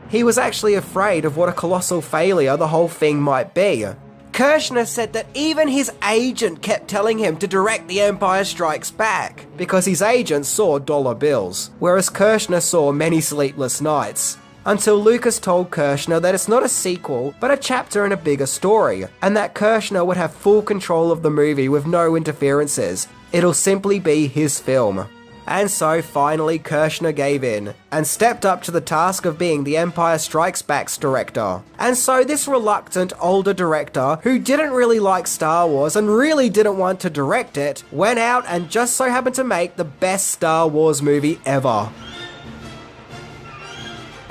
He was actually afraid of what a colossal failure the whole thing might be. Kershner said that even his agent kept telling him to direct The Empire Strikes Back, because his agent saw dollar bills, whereas Kershner saw many sleepless nights. Until Lucas told Kershner that it's not a sequel, but a chapter in a bigger story, and that Kershner would have full control of the movie with no interferences. It'll simply be his film. And so finally Kershner gave in, and stepped up to the task of being The Empire Strikes Back's director. And so this reluctant older director, who didn't really like Star Wars and really didn't want to direct it, went out and just so happened to make the best Star Wars movie ever.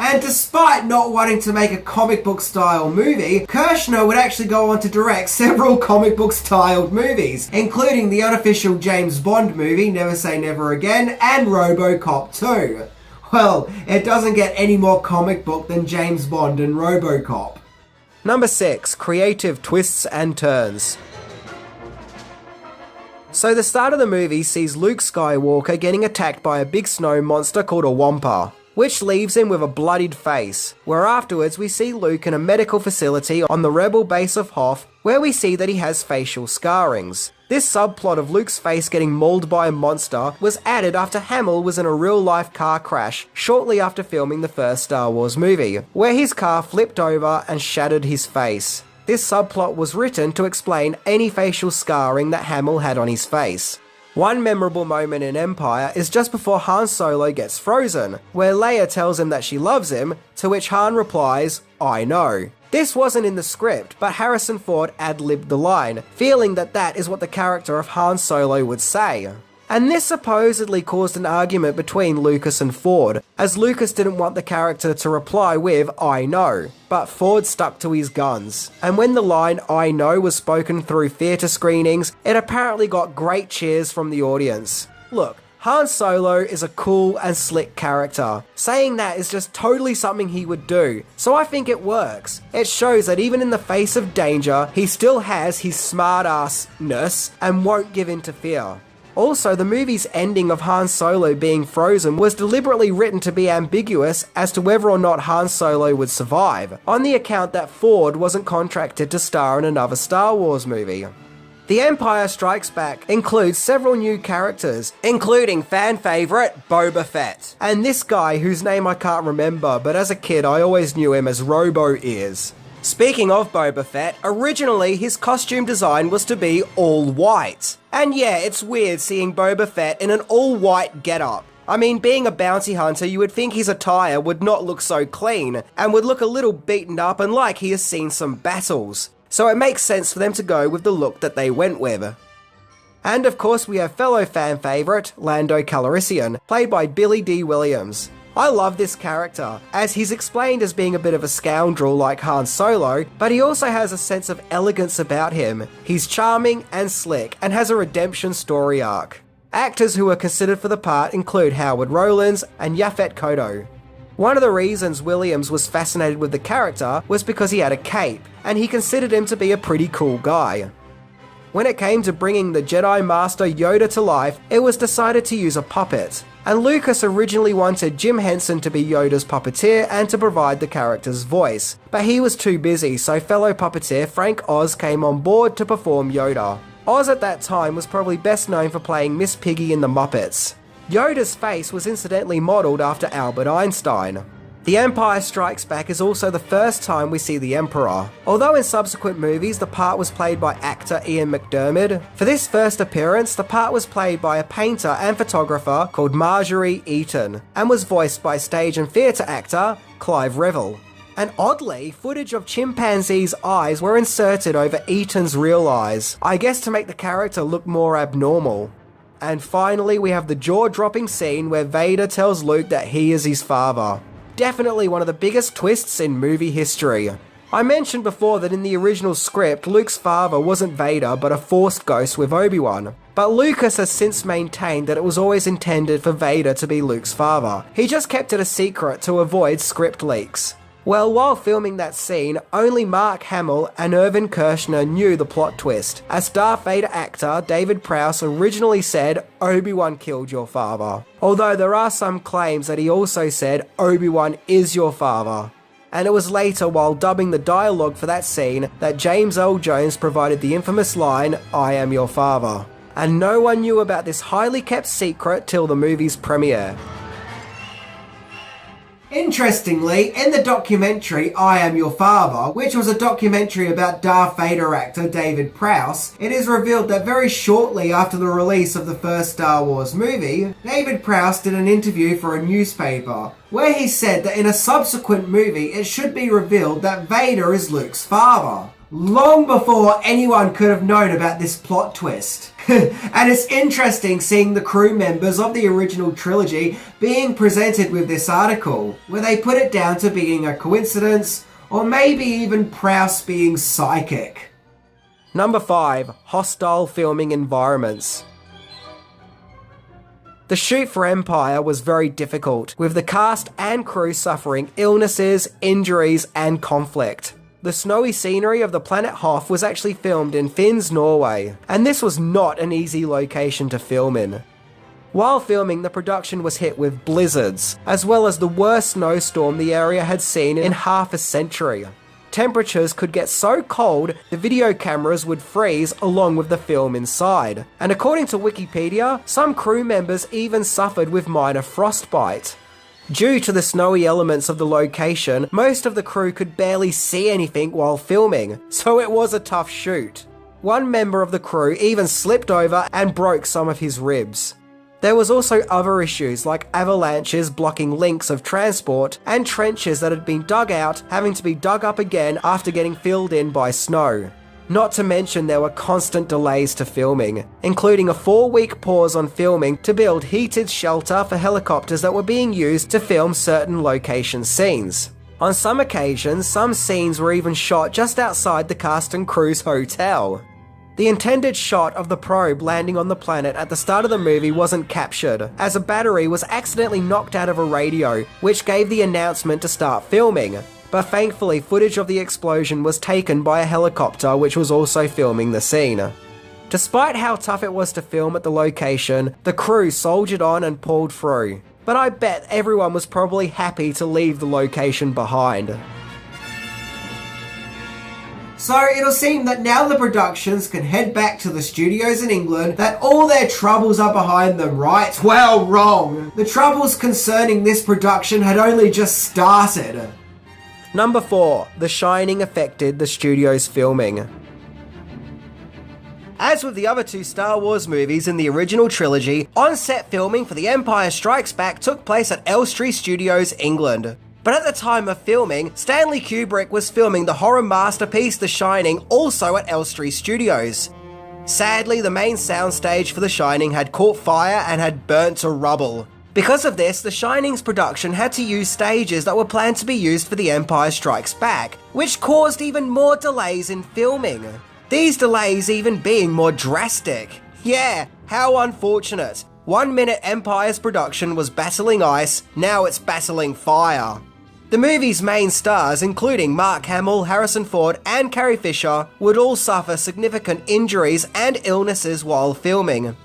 And despite not wanting to make a comic book style movie, Kershner would actually go on to direct several comic book styled movies, including the unofficial James Bond movie Never Say Never Again and RoboCop 2. Well, it doesn't get any more comic book than James Bond and RoboCop. Number 6. Creative twists and turns. So the start of the movie sees Luke Skywalker getting attacked by a big snow monster called a Wampa, which leaves him with a bloodied face, where afterwards we see Luke in a medical facility on the rebel base of Hoth, where we see that he has facial scarrings. This subplot of Luke's face getting mauled by a monster was added after Hamill was in a real-life car crash shortly after filming the first Star Wars movie, where his car flipped over and shattered his face. This subplot was written to explain any facial scarring that Hamill had on his face. One memorable moment in Empire is just before Han Solo gets frozen, where Leia tells him that she loves him, to which Han replies, "I know." This wasn't in the script, but Harrison Ford ad-libbed the line, feeling that that is what the character of Han Solo would say. And this supposedly caused an argument between Lucas and Ford, as Lucas didn't want the character to reply with "I know," but Ford stuck to his guns. And when the line "I know" was spoken through theatre screenings, it apparently got great cheers from the audience. Look, Han Solo is a cool and slick character. Saying that is just totally something he would do, so I think it works. It shows that even in the face of danger, he still has his smart-ass-ness and won't give in to fear. Also, the movie's ending of Han Solo being frozen was deliberately written to be ambiguous as to whether or not Han Solo would survive, on the account that Ford wasn't contracted to star in another Star Wars movie. The Empire Strikes Back includes several new characters, including fan favourite Boba Fett, and this guy whose name I can't remember, but as a kid I always knew him as Robo-Ears. Speaking of Boba Fett, originally his costume design was to be all white. And yeah, it's weird seeing Boba Fett in an all-white getup. I mean, being a bounty hunter, you would think his attire would not look so clean, and would look a little beaten up and like he has seen some battles. So it makes sense for them to go with the look that they went with. And of course we have fellow fan favourite, Lando Calrissian, played by Billy D. Williams. I love this character, as he's explained as being a bit of a scoundrel like Han Solo, but he also has a sense of elegance about him. He's charming and slick, and has a redemption story arc. Actors who were considered for the part include Howard Rollins and Yaphet Kotto. One of the reasons Williams was fascinated with the character was because he had a cape, and he considered him to be a pretty cool guy. When it came to bringing the Jedi Master Yoda to life, it was decided to use a puppet. And Lucas originally wanted Jim Henson to be Yoda's puppeteer and to provide the character's voice, but he was too busy, so fellow puppeteer Frank Oz came on board to perform Yoda. Oz at that time was probably best known for playing Miss Piggy in The Muppets. Yoda's face was incidentally modelled after Albert Einstein. The Empire Strikes Back is also the first time we see the Emperor. Although in subsequent movies the part was played by actor Ian McDiarmid, for this first appearance the part was played by a painter and photographer called Marjorie Eaton, and was voiced by stage and theatre actor Clive Revill. And oddly, footage of chimpanzees' eyes were inserted over Eaton's real eyes, I guess to make the character look more abnormal. And finally we have the jaw-dropping scene where Vader tells Luke that he is his father. Definitely one of the biggest twists in movie history. I mentioned before that in the original script, Luke's father wasn't Vader but a Force ghost with Obi-Wan. But Lucas has since maintained that it was always intended for Vader to be Luke's father. He just kept it a secret to avoid script leaks. Well, while filming that scene, only Mark Hamill and Irvin Kershner knew the plot twist, as Darth Vader actor David Prowse originally said Obi-Wan killed your father. Although there are some claims that he also said Obi-Wan is your father. And it was later while dubbing the dialogue for that scene that James L. Jones provided the infamous line, "I am your father." And no one knew about this highly kept secret till the movie's premiere. Interestingly, in the documentary I Am Your Father, which was a documentary about Darth Vader actor David Prowse, it is revealed that very shortly after the release of the first Star Wars movie, David Prowse did an interview for a newspaper, where he said that in a subsequent movie it should be revealed that Vader is Luke's father. Long before anyone could have known about this plot twist. And it's interesting seeing the crew members of the original trilogy being presented with this article, where they put it down to being a coincidence, or maybe even Prowse being psychic. Number 5. Hostile filming environments. The shoot for Empire was very difficult, with the cast and crew suffering illnesses, injuries, and conflict. The snowy scenery of the planet Hoth was actually filmed in Finns, Norway, and this was not an easy location to film in. While filming, the production was hit with blizzards, as well as the worst snowstorm the area had seen in half a century. Temperatures could get so cold, the video cameras would freeze along with the film inside. And according to Wikipedia, some crew members even suffered with minor frostbite. Due to the snowy elements of the location, most of the crew could barely see anything while filming, so it was a tough shoot. One member of the crew even slipped over and broke some of his ribs. There was also other issues like avalanches blocking links of transport and trenches that had been dug out having to be dug up again after getting filled in by snow. Not to mention there were constant delays to filming, including a 4-week pause on filming to build heated shelter for helicopters that were being used to film certain location scenes. On some occasions, some scenes were even shot just outside the cast and crew's hotel. The intended shot of the probe landing on the planet at the start of the movie wasn't captured, as a battery was accidentally knocked out of a radio, which gave the announcement to start filming. But thankfully, footage of the explosion was taken by a helicopter which was also filming the scene. Despite how tough it was to film at the location, the crew soldiered on and pulled through. But I bet everyone was probably happy to leave the location behind. So it'll seem that now the productions can head back to the studios in England, that all their troubles are behind them, right? Well, wrong. The troubles concerning this production had only just started. Number 4. The Shining affected the studio's filming. As with the other 2 Star Wars movies in the original trilogy, on-set filming for The Empire Strikes Back took place at Elstree Studios, England. But at the time of filming, Stanley Kubrick was filming the horror masterpiece The Shining also at Elstree Studios. Sadly, the main soundstage for The Shining had caught fire and had burnt to rubble. Because of this, The Shining's production had to use stages that were planned to be used for The Empire Strikes Back, which caused even more delays in filming. These delays even being more drastic. Yeah, how unfortunate. 1 minute Empire's production was battling ice, now it's battling fire. The movie's main stars, including Mark Hamill, Harrison Ford, and Carrie Fisher, would all suffer significant injuries and illnesses while filming.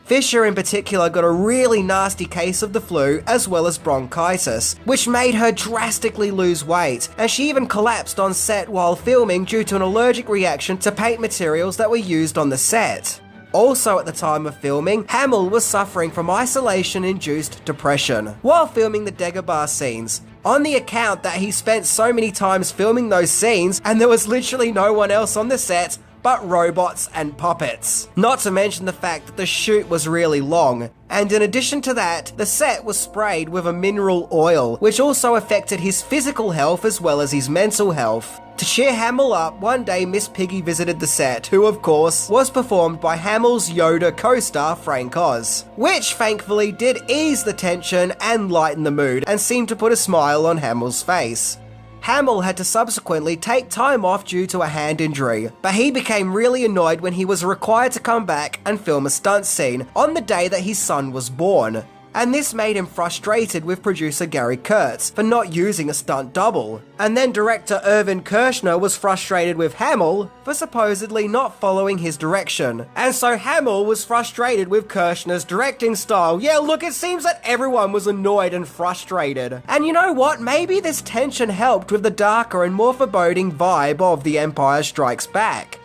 Fisher in particular got a really nasty case of the flu as well as bronchitis, which made her drastically lose weight, and she even collapsed on set while filming due to an allergic reaction to paint materials that were used on the set. Also at the time of filming, Hamill was suffering from isolation-induced depression while filming the Dagobah scenes, on the account that he spent so many times filming those scenes and there was literally no one else on the set but robots and puppets. Not to mention the fact that the shoot was really long, and in addition to that, the set was sprayed with a mineral oil, which also affected his physical health as well as his mental health. To cheer Hamill up, one day Miss Piggy visited the set, who of course was performed by Hamill's Yoda co-star Frank Oz, which thankfully did ease the tension and lighten the mood and seemed to put a smile on Hamill's face. Hamill had to subsequently take time off due to a hand injury, but he became really annoyed when he was required to come back and film a stunt scene on the day that his son was born. And this made him frustrated with producer Gary Kurtz for not using a stunt double. And then director Irvin Kershner was frustrated with Hamill for supposedly not following his direction. And so Hamill was frustrated with Kershner's directing style. Yeah, look, it seems that everyone was annoyed and frustrated. And you know what? Maybe this tension helped with the darker and more foreboding vibe of The Empire Strikes Back.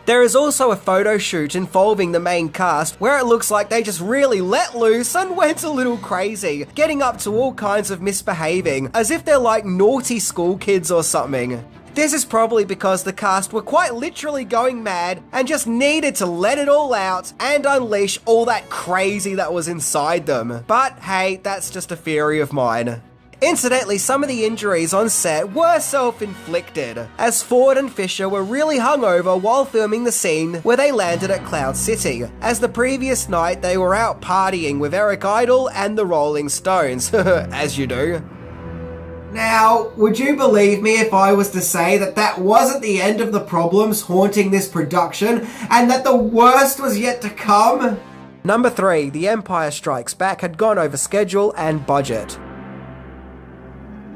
There is also a photo shoot involving the main cast where it looks like they just really let loose and went a little crazy, getting up to all kinds of misbehaving, as if they're like naughty school kids or something. This is probably because the cast were quite literally going mad and just needed to let it all out and unleash all that crazy that was inside them. But hey, that's just a theory of mine. Incidentally, some of the injuries on set were self-inflicted, as Ford and Fisher were really hungover while filming the scene where they landed at Cloud City, as the previous night they were out partying with Eric Idle and the Rolling Stones, as you do. Now, would you believe me if I was to say that that wasn't the end of the problems haunting this production, and that the worst was yet to come? Number 3, The Empire Strikes Back had gone over schedule and budget.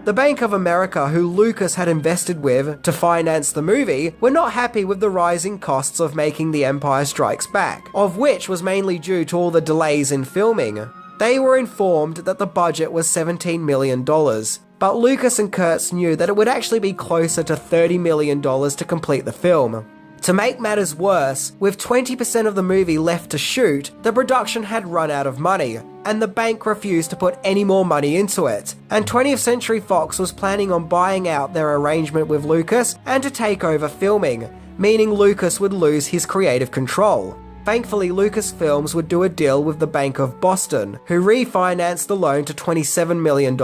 The Bank of America, who Lucas had invested with to finance the movie, were not happy with the rising costs of making The Empire Strikes Back, of which was mainly due to all the delays in filming. They were informed that the budget was $17 million, but Lucas and Kurtz knew that it would actually be closer to $30 million to complete the film. To make matters worse, with 20% of the movie left to shoot, the production had run out of money, and the bank refused to put any more money into it, and 20th Century Fox was planning on buying out their arrangement with Lucas and to take over filming, meaning Lucas would lose his creative control. Thankfully, Lucasfilms would do a deal with the Bank of Boston, who refinanced the loan to $27 million,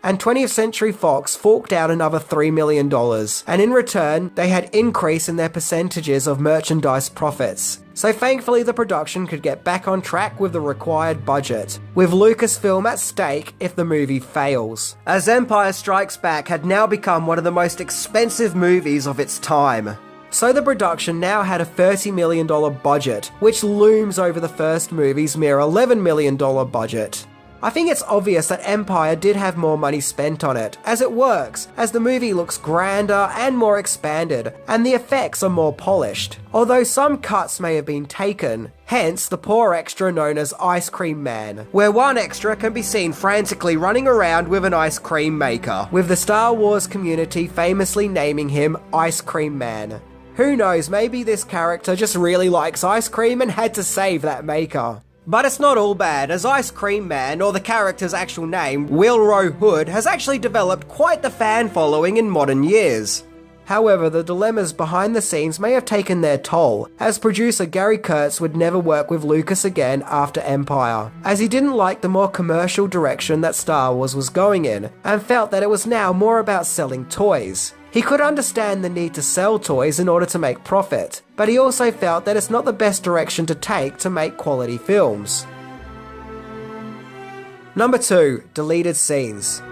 and 20th Century Fox forked out another $3 million, and in return, they had increase in their percentages of merchandise profits. So thankfully the production could get back on track with the required budget, with Lucasfilm at stake if the movie fails, as Empire Strikes Back had now become one of the most expensive movies of its time. So the production now had a $30 million budget, which looms over the first movie's mere $11 million budget. I think it's obvious that Empire did have more money spent on it, as it works, as the movie looks grander and more expanded, and the effects are more polished, although some cuts may have been taken, hence the poor extra known as Ice Cream Man, where one extra can be seen frantically running around with an ice cream maker, with the Star Wars community famously naming him Ice Cream Man. Who knows, maybe this character just really likes ice cream and had to save that maker. But it's not all bad, as Ice Cream Man, or the character's actual name, Wilrow Hood, has actually developed quite the fan following in modern years. However, the dilemmas behind the scenes may have taken their toll, as producer Gary Kurtz would never work with Lucas again after Empire, as he didn't like the more commercial direction that Star Wars was going in, and felt that it was now more about selling toys. He could understand the need to sell toys in order to make profit, but he also felt that it's not the best direction to take to make quality films. Number 2. Deleted scenes.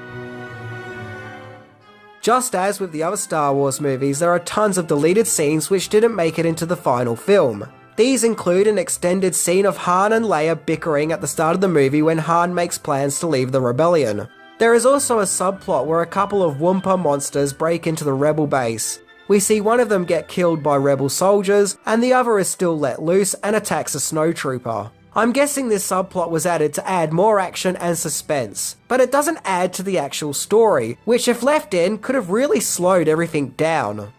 Just as with the other Star Wars movies, there are tons of deleted scenes which didn't make it into the final film. These include an extended scene of Han and Leia bickering at the start of the movie when Han makes plans to leave the rebellion. There is also a subplot where a couple of Wumpa monsters break into the rebel base. We see one of them get killed by rebel soldiers, and the other is still let loose and attacks a snowtrooper. I'm guessing this subplot was added to add more action and suspense, but it doesn't add to the actual story, which if left in could have really slowed everything down.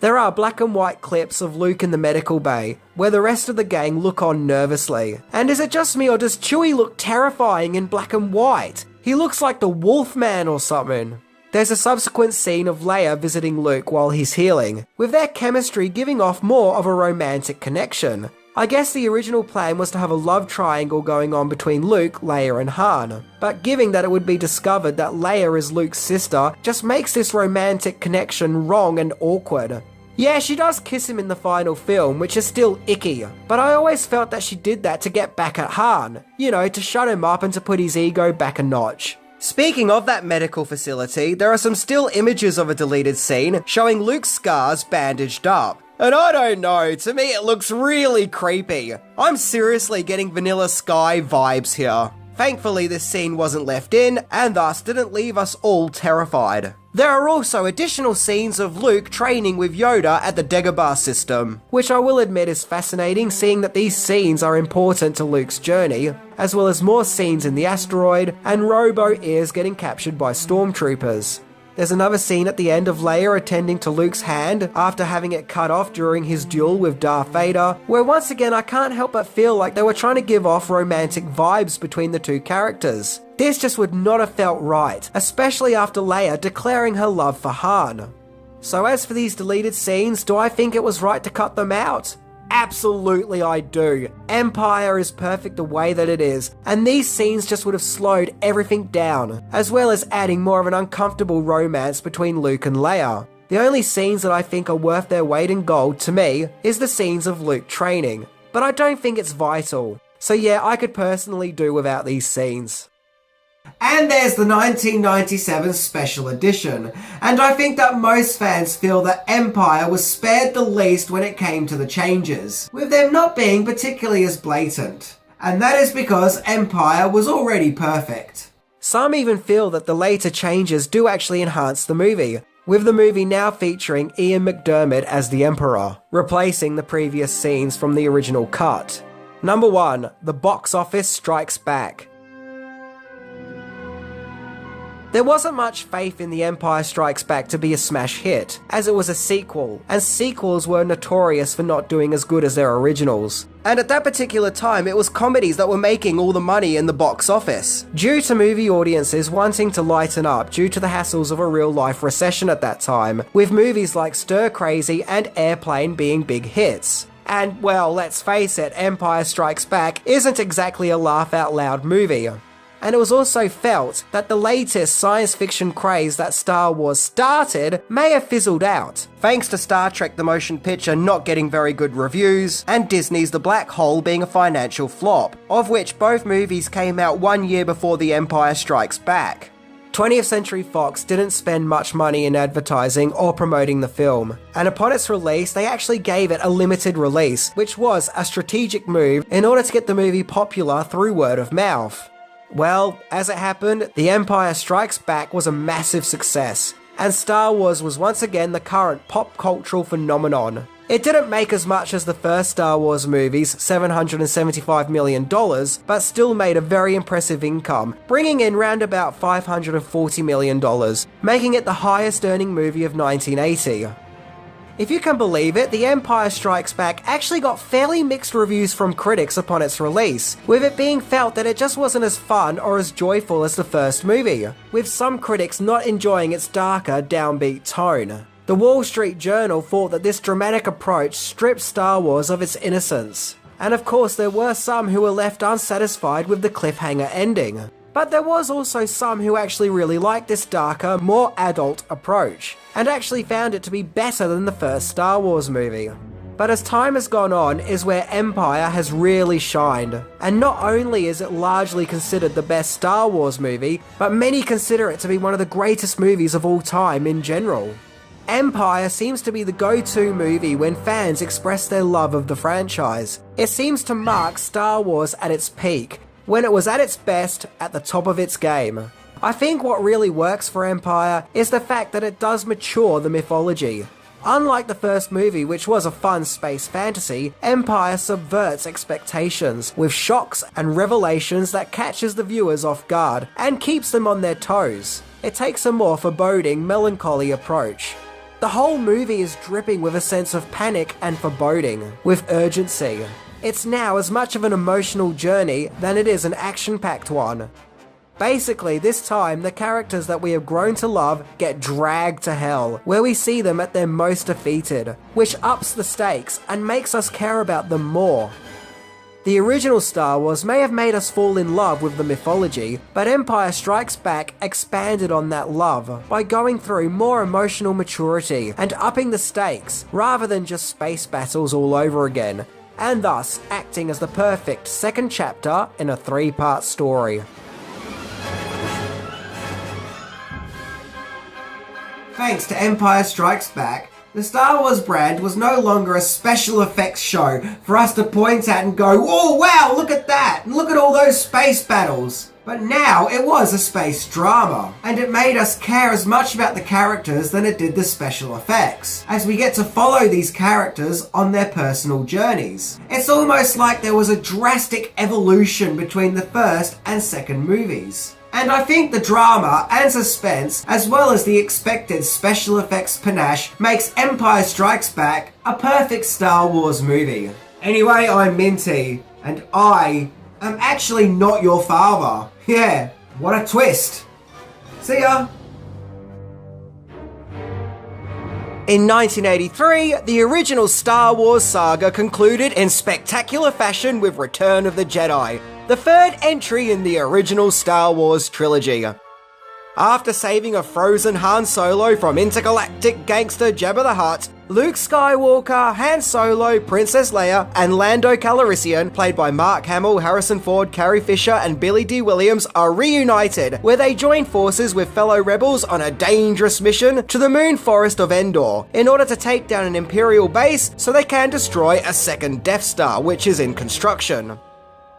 There are black and white clips of Luke in the medical bay, where the rest of the gang look on nervously. And is it just me, or does Chewie look terrifying in black and white? He looks like the Wolfman or something. There's a subsequent scene of Leia visiting Luke while he's healing, with their chemistry giving off more of a romantic connection. I guess the original plan was to have a love triangle going on between Luke, Leia and Han, but given that it would be discovered that Leia is Luke's sister, just makes this romantic connection wrong and awkward. Yeah, she does kiss him in the final film, which is still icky, but I always felt that she did that to get back at Han, you know, to shut him up and to put his ego back a notch. Speaking of that medical facility, there are some still images of a deleted scene showing Luke's scars bandaged up. And I don't know, to me it looks really creepy. I'm seriously getting Vanilla Sky vibes here. Thankfully this scene wasn't left in, and thus didn't leave us all terrified. There are also additional scenes of Luke training with Yoda at the Dagobah system, which I will admit is fascinating, seeing that these scenes are important to Luke's journey, as well as more scenes in the asteroid, and robo-ears getting captured by stormtroopers. There's another scene at the end of Leia attending to Luke's hand after having it cut off during his duel with Darth Vader, where once again I can't help but feel like they were trying to give off romantic vibes between the two characters. This just would not have felt right, especially after Leia declaring her love for Han. So as for these deleted scenes, do I think it was right to cut them out? Absolutely I do. Empire is perfect the way that it is, and these scenes just would have slowed everything down, as well as adding more of an uncomfortable romance between Luke and Leia. The only scenes that I think are worth their weight in gold to me is the scenes of Luke training, but I don't think it's vital. So yeah, I could personally do without these scenes. And there's the 1997 Special Edition, and I think that most fans feel that Empire was spared the least when it came to the changes, with them not being particularly as blatant. And that is because Empire was already perfect. Some even feel that the later changes do actually enhance the movie, with the movie now featuring Ian McDiarmid as the Emperor, replacing the previous scenes from the original cut. Number 1. The box office strikes back. There wasn't much faith in The Empire Strikes Back to be a smash hit, as it was a sequel, and sequels were notorious for not doing as good as their originals. And at that particular time, it was comedies that were making all the money in the box office, due to movie audiences wanting to lighten up due to the hassles of a real-life recession at that time, with movies like Stir Crazy and Airplane being big hits. And, well, let's face it, Empire Strikes Back isn't exactly a laugh-out-loud movie. And it was also felt that the latest science fiction craze that Star Wars started may have fizzled out, thanks to Star Trek the Motion Picture not getting very good reviews, and Disney's The Black Hole being a financial flop, of which both movies came out 1 year before The Empire Strikes Back. 20th Century Fox didn't spend much money in advertising or promoting the film, and upon its release they actually gave it a limited release, which was a strategic move in order to get the movie popular through word of mouth. Well, as it happened, The Empire Strikes Back was a massive success, and Star Wars was once again the current pop cultural phenomenon. It didn't make as much as the first Star Wars movies, $775 million, but still made a very impressive income, bringing in round about $540 million, making it the highest earning movie of 1980. If you can believe it, The Empire Strikes Back actually got fairly mixed reviews from critics upon its release, with it being felt that it just wasn't as fun or as joyful as the first movie, with some critics not enjoying its darker, downbeat tone. The Wall Street Journal thought that this dramatic approach stripped Star Wars of its innocence. And of course there were some who were left unsatisfied with the cliffhanger ending. But there was also some who actually really liked this darker, more adult approach, and actually found it to be better than the first Star Wars movie. But as time has gone on is where Empire has really shined, and not only is it largely considered the best Star Wars movie, but many consider it to be one of the greatest movies of all time in general. Empire seems to be the go-to movie when fans express their love of the franchise. It seems to mark Star Wars at its peak, when it was at its best, at the top of its game. I think what really works for Empire is the fact that it does mature the mythology. Unlike the first movie, which was a fun space fantasy, Empire subverts expectations with shocks and revelations that catches the viewers off guard and keeps them on their toes. It takes a more foreboding, melancholy approach. The whole movie is dripping with a sense of panic and foreboding, with urgency. It's now as much of an emotional journey than it is an action-packed one. Basically, this time, the characters that we have grown to love get dragged to hell, where we see them at their most defeated, which ups the stakes and makes us care about them more. The original Star Wars may have made us fall in love with the mythology, but Empire Strikes Back expanded on that love by going through more emotional maturity and upping the stakes, rather than just space battles all over again, and thus acting as the perfect second chapter in a 3-part story. Thanks to Empire Strikes Back, the Star Wars brand was no longer a special effects show for us to point at and go, "Oh wow, look at that, and look at all those space battles." But now it was a space drama, and it made us care as much about the characters than it did the special effects, as we get to follow these characters on their personal journeys. It's almost like there was a drastic evolution between the first and second movies. And I think the drama and suspense, as well as the expected special effects panache, makes Empire Strikes Back a perfect Star Wars movie. Anyway, I'm Minty, and I am actually not your father. Yeah, what a twist. See ya! In 1983, the original Star Wars saga concluded in spectacular fashion with Return of the Jedi, the third entry in the original Star Wars trilogy. After saving a frozen Han Solo from intergalactic gangster Jabba the Hutt, Luke Skywalker, Han Solo, Princess Leia, and Lando Calrissian, played by Mark Hamill, Harrison Ford, Carrie Fisher, and Billy Dee Williams, are reunited, where they join forces with fellow rebels on a dangerous mission to the moon forest of Endor, in order to take down an Imperial base so they can destroy a second Death Star, which is in construction.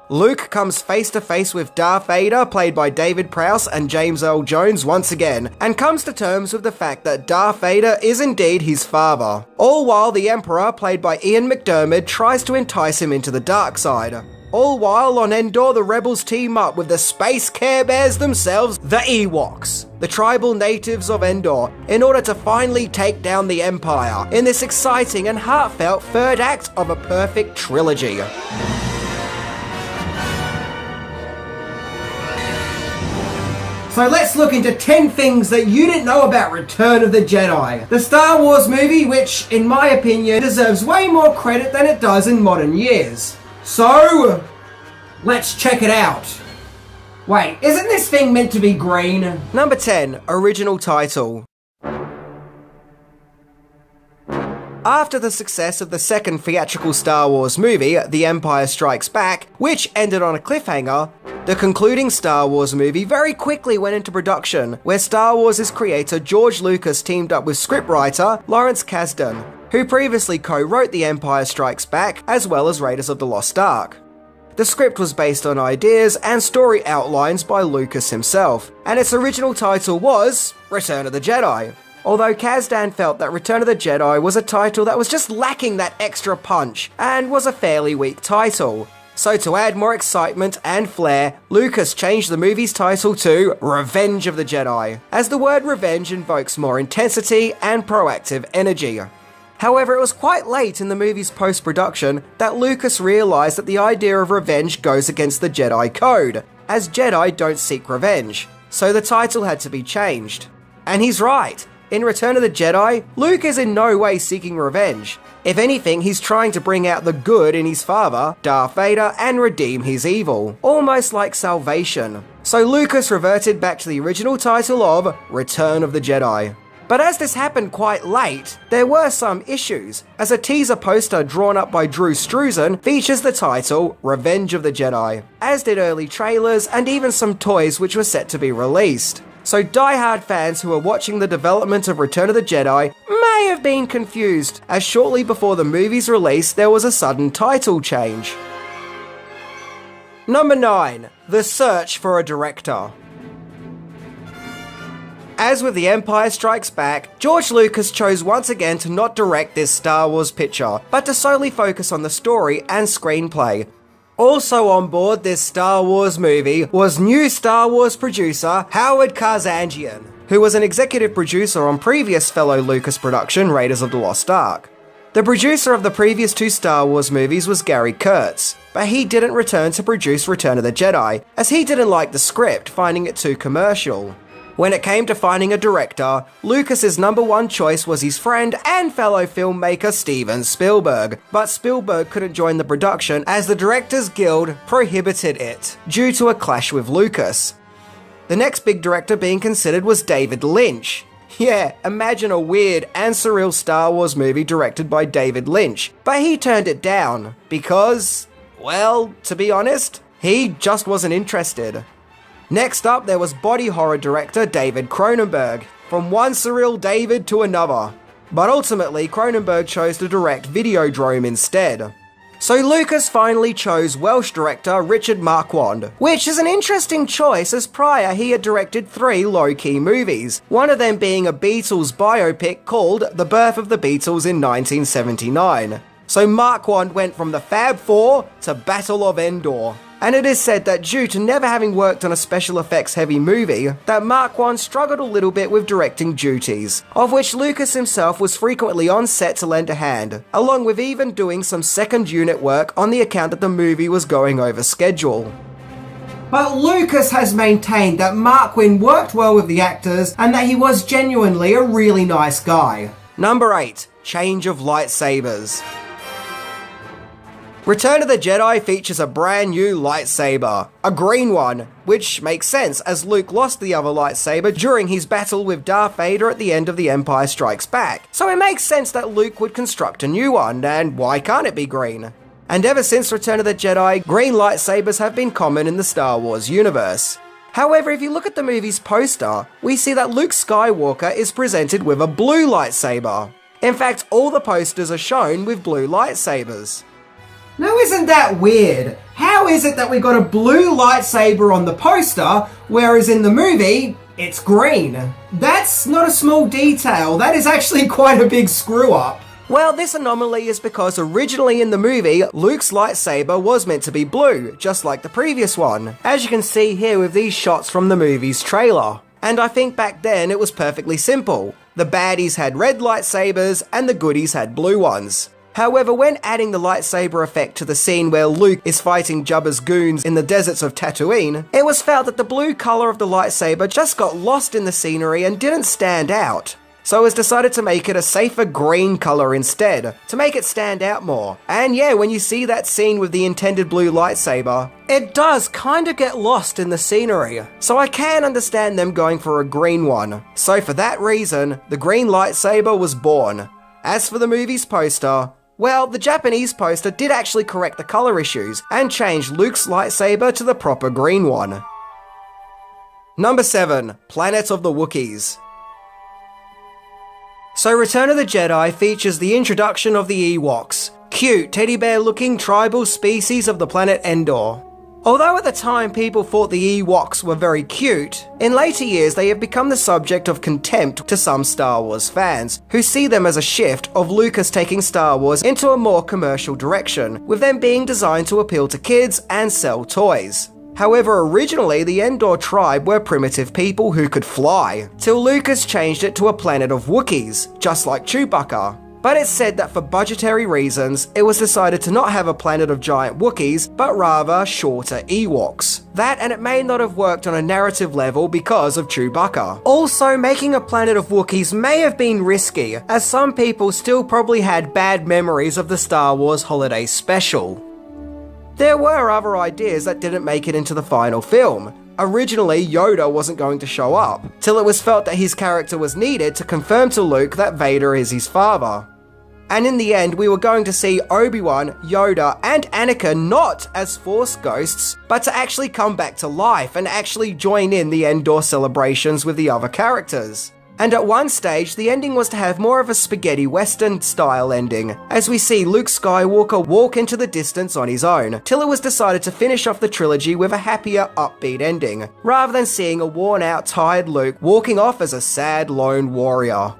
Luke comes face to face with Darth Vader, played by David Prowse and James Earl Jones once again, and comes to terms with the fact that Darth Vader is indeed his father. All while the Emperor, played by Ian McDiarmid, tries to entice him into the dark side. All while on Endor, the rebels team up with the Space Care Bears themselves, the Ewoks, the tribal natives of Endor, in order to finally take down the Empire, in this exciting and heartfelt third act of a perfect trilogy. So let's look into 10 things that you didn't know about Return of the Jedi. The Star Wars movie, which, in my opinion, deserves way more credit than it does in modern years. So, let's check it out. Wait, isn't this thing meant to be green? Number 10, original title. After the success of the second theatrical Star Wars movie, The Empire Strikes Back, which ended on a cliffhanger, the concluding Star Wars movie very quickly went into production, where Star Wars' creator George Lucas teamed up with scriptwriter Lawrence Kasdan, who previously co-wrote The Empire Strikes Back as well as Raiders of the Lost Ark. The script was based on ideas and story outlines by Lucas himself, and its original title was Return of the Jedi. Although Kasdan felt that Return of the Jedi was a title that was just lacking that extra punch, and was a fairly weak title. So to add more excitement and flair, Lucas changed the movie's title to Revenge of the Jedi, as the word revenge invokes more intensity and proactive energy. However, it was quite late in the movie's post-production that Lucas realised that the idea of revenge goes against the Jedi Code, as Jedi don't seek revenge, so the title had to be changed. And he's right. In Return of the Jedi, Luke is in no way seeking revenge. If anything, he's trying to bring out the good in his father, Darth Vader, and redeem his evil, almost like salvation. So Lucas reverted back to the original title of Return of the Jedi. But as this happened quite late, there were some issues, as a teaser poster drawn up by Drew Struzan features the title Revenge of the Jedi, as did early trailers and even some toys which were set to be released. So die-hard fans who were watching the development of Return of the Jedi may have been confused, as shortly before the movie's release there was a sudden title change. Number 9. The Search for a Director. As with The Empire Strikes Back, George Lucas chose once again to not direct this Star Wars picture, but to solely focus on the story and screenplay. Also on board this Star Wars movie was new Star Wars producer Howard Kazanjian, who was an executive producer on previous fellow Lucas production Raiders of the Lost Ark. The producer of the previous two Star Wars movies was Gary Kurtz, but he didn't return to produce Return of the Jedi, as he didn't like the script, finding it too commercial. When it came to finding a director, Lucas's number one choice was his friend and fellow filmmaker Steven Spielberg, but Spielberg couldn't join the production as the Directors Guild prohibited it, due to a clash with Lucas. The next big director being considered was David Lynch. Yeah, imagine a weird and surreal Star Wars movie directed by David Lynch, but he turned it down, because, well, to be honest, he just wasn't interested. Next up, there was body horror director David Cronenberg, from one surreal David to another. But ultimately, Cronenberg chose to direct Videodrome instead. So Lucas finally chose Welsh director Richard Marquand, which is an interesting choice as prior he had directed 3 low-key movies, one of them being a Beatles biopic called The Birth of the Beatles in 1979. So Marquand went from the Fab Four to Battle of Endor. And it is said that due to never having worked on a special effects heavy movie, that Marquand struggled a little bit with directing duties, of which Lucas himself was frequently on set to lend a hand, along with even doing some second unit work on the account that the movie was going over schedule. But Lucas has maintained that Marquand worked well with the actors and that he was genuinely a really nice guy. Number 8. Change of lightsabers. Return of the Jedi features a brand new lightsaber, a green one, which makes sense as Luke lost the other lightsaber during his battle with Darth Vader at the end of The Empire Strikes Back. So it makes sense that Luke would construct a new one, and why can't it be green? And ever since Return of the Jedi, green lightsabers have been common in the Star Wars universe. However, if you look at the movie's poster, we see that Luke Skywalker is presented with a blue lightsaber. In fact, all the posters are shown with blue lightsabers. Now isn't that weird? How is it that we got a blue lightsaber on the poster, whereas in the movie, it's green? That's not a small detail, that is actually quite a big screw up. Well, this anomaly is because originally in the movie, Luke's lightsaber was meant to be blue, just like the previous one, as you can see here with these shots from the movie's trailer. And I think back then it was perfectly simple. The baddies had red lightsabers and the goodies had blue ones. However, when adding the lightsaber effect to the scene where Luke is fighting Jabba's goons in the deserts of Tatooine, it was felt that the blue colour of the lightsaber just got lost in the scenery and didn't stand out. So it was decided to make it a safer green colour instead, to make it stand out more. And yeah, when you see that scene with the intended blue lightsaber, it does kind of get lost in the scenery. So I can understand them going for a green one. So for that reason, the green lightsaber was born. As for the movie's poster, well, the Japanese poster did actually correct the colour issues and changed Luke's lightsaber to the proper green one. Number 7. Planet of the Wookiees. So Return of the Jedi features the introduction of the Ewoks, cute teddy bear looking tribal species of the planet Endor. Although at the time people thought the Ewoks were very cute, in later years they have become the subject of contempt to some Star Wars fans, who see them as a shift of Lucas taking Star Wars into a more commercial direction, with them being designed to appeal to kids and sell toys. However, originally the Endor tribe were primitive people who could fly, till Lucas changed it to a planet of Wookiees, just like Chewbacca. But it's said that for budgetary reasons, it was decided to not have a planet of giant Wookiees, but rather shorter Ewoks. That and it may not have worked on a narrative level because of Chewbacca. Also, making a planet of Wookiees may have been risky, as some people still probably had bad memories of the Star Wars Holiday Special. There were other ideas that didn't make it into the final film. Originally, Yoda wasn't going to show up, till it was felt that his character was needed to confirm to Luke that Vader is his father. And in the end, we were going to see Obi-Wan, Yoda, and Anakin not as Force ghosts, but to actually come back to life and actually join in the Endor celebrations with the other characters. And at one stage, the ending was to have more of a spaghetti western style ending, as we see Luke Skywalker walk into the distance on his own, till it was decided to finish off the trilogy with a happier, upbeat ending, rather than seeing a worn out, tired Luke walking off as a sad lone warrior.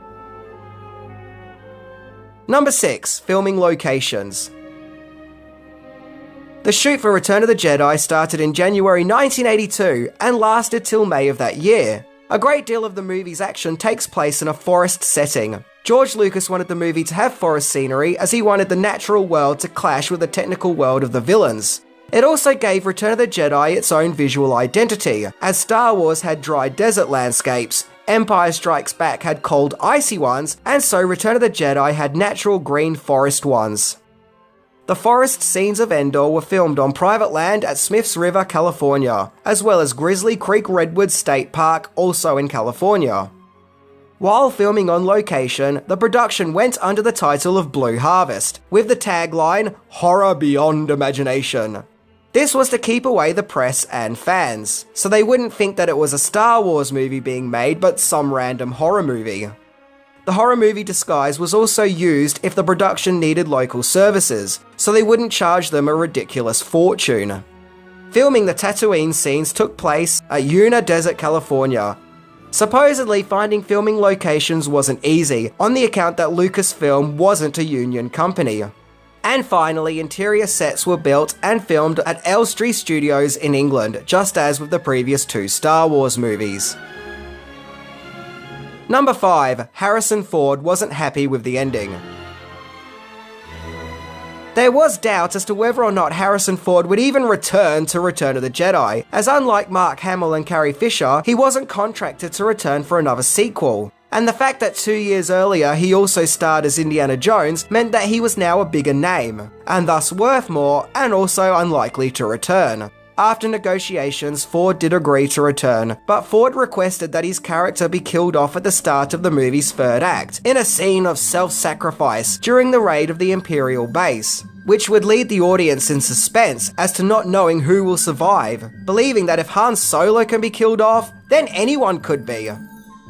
Number 6. Filming locations. The shoot for Return of the Jedi started in January 1982 and lasted till May of that year. A great deal of the movie's action takes place in a forest setting. George Lucas wanted the movie to have forest scenery as he wanted the natural world to clash with the technical world of the villains. It also gave Return of the Jedi its own visual identity, as Star Wars had dry desert landscapes, Empire Strikes Back had cold icy ones, and so Return of the Jedi had natural green forest ones. The forest scenes of Endor were filmed on private land at Smiths River, California, as well as Grizzly Creek Redwood State Park, also in California. While filming on location, the production went under the title of Blue Harvest, with the tagline, "Horror Beyond Imagination." This was to keep away the press and fans, so they wouldn't think that it was a Star Wars movie being made, but some random horror movie. The horror movie disguise was also used if the production needed local services, so they wouldn't charge them a ridiculous fortune. Filming the Tatooine scenes took place at Yuma Desert, California. Supposedly, finding filming locations wasn't easy, on the account that Lucasfilm wasn't a union company. And finally, interior sets were built and filmed at Elstree Studios in England, just as with the previous 2 Star Wars movies. Number 5. Harrison Ford wasn't happy with the ending. There was doubt as to whether or not Harrison Ford would even return to Return of the Jedi, as unlike Mark Hamill and Carrie Fisher, he wasn't contracted to return for another sequel. and the fact that 2 years earlier he also starred as Indiana Jones meant that he was now a bigger name, and thus worth more and also unlikely to return. After negotiations, Ford did agree to return, but Ford requested that his character be killed off at the start of the movie's third act, in a scene of self-sacrifice during the raid of the Imperial base, which would lead the audience in suspense as to not knowing who will survive, believing that if Han Solo can be killed off, then anyone could be.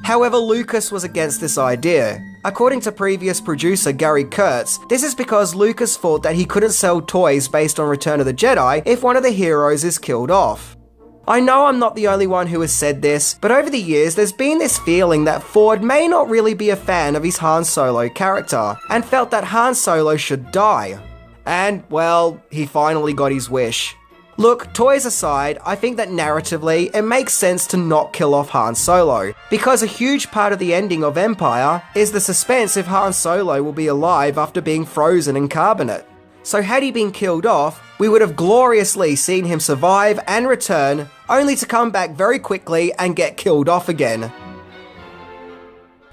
However, Lucas was against this idea. According to previous producer Gary Kurtz, this is because Lucas thought that he couldn't sell toys based on Return of the Jedi if one of the heroes is killed off. I know I'm not the only one who has said this, but over the years there's been this feeling that Ford may not really be a fan of his Han Solo character, and felt that Han Solo should die. And, well, he finally got his wish. Look, toys aside, I think that narratively, it makes sense to not kill off Han Solo, because a huge part of the ending of Empire is the suspense if Han Solo will be alive after being frozen in carbonate. So had he been killed off, we would have gloriously seen him survive and return, only to come back very quickly and get killed off again.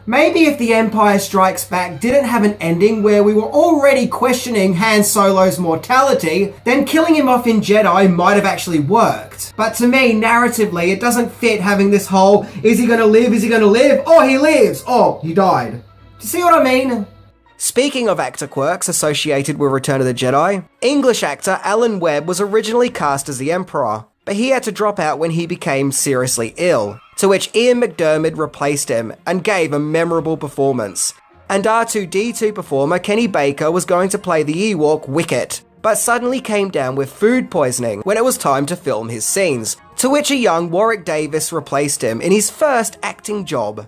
Maybe if The Empire Strikes Back didn't have an ending where we were already questioning Han Solo's mortality, then killing him off in Jedi might have actually worked. But to me, narratively, it doesn't fit having this whole, is he gonna live, is he gonna live? Oh, he lives! Oh, he died. Do you see what I mean? Speaking of actor quirks associated with Return of the Jedi, English actor Alan Webb was originally cast as the Emperor, but he had to drop out when he became seriously ill, to which Ian McDiarmid replaced him and gave a memorable performance. And R2-D2 performer Kenny Baker was going to play the Ewok Wicket, but suddenly came down with food poisoning when it was time to film his scenes, to which a young Warwick Davis replaced him in his first acting job.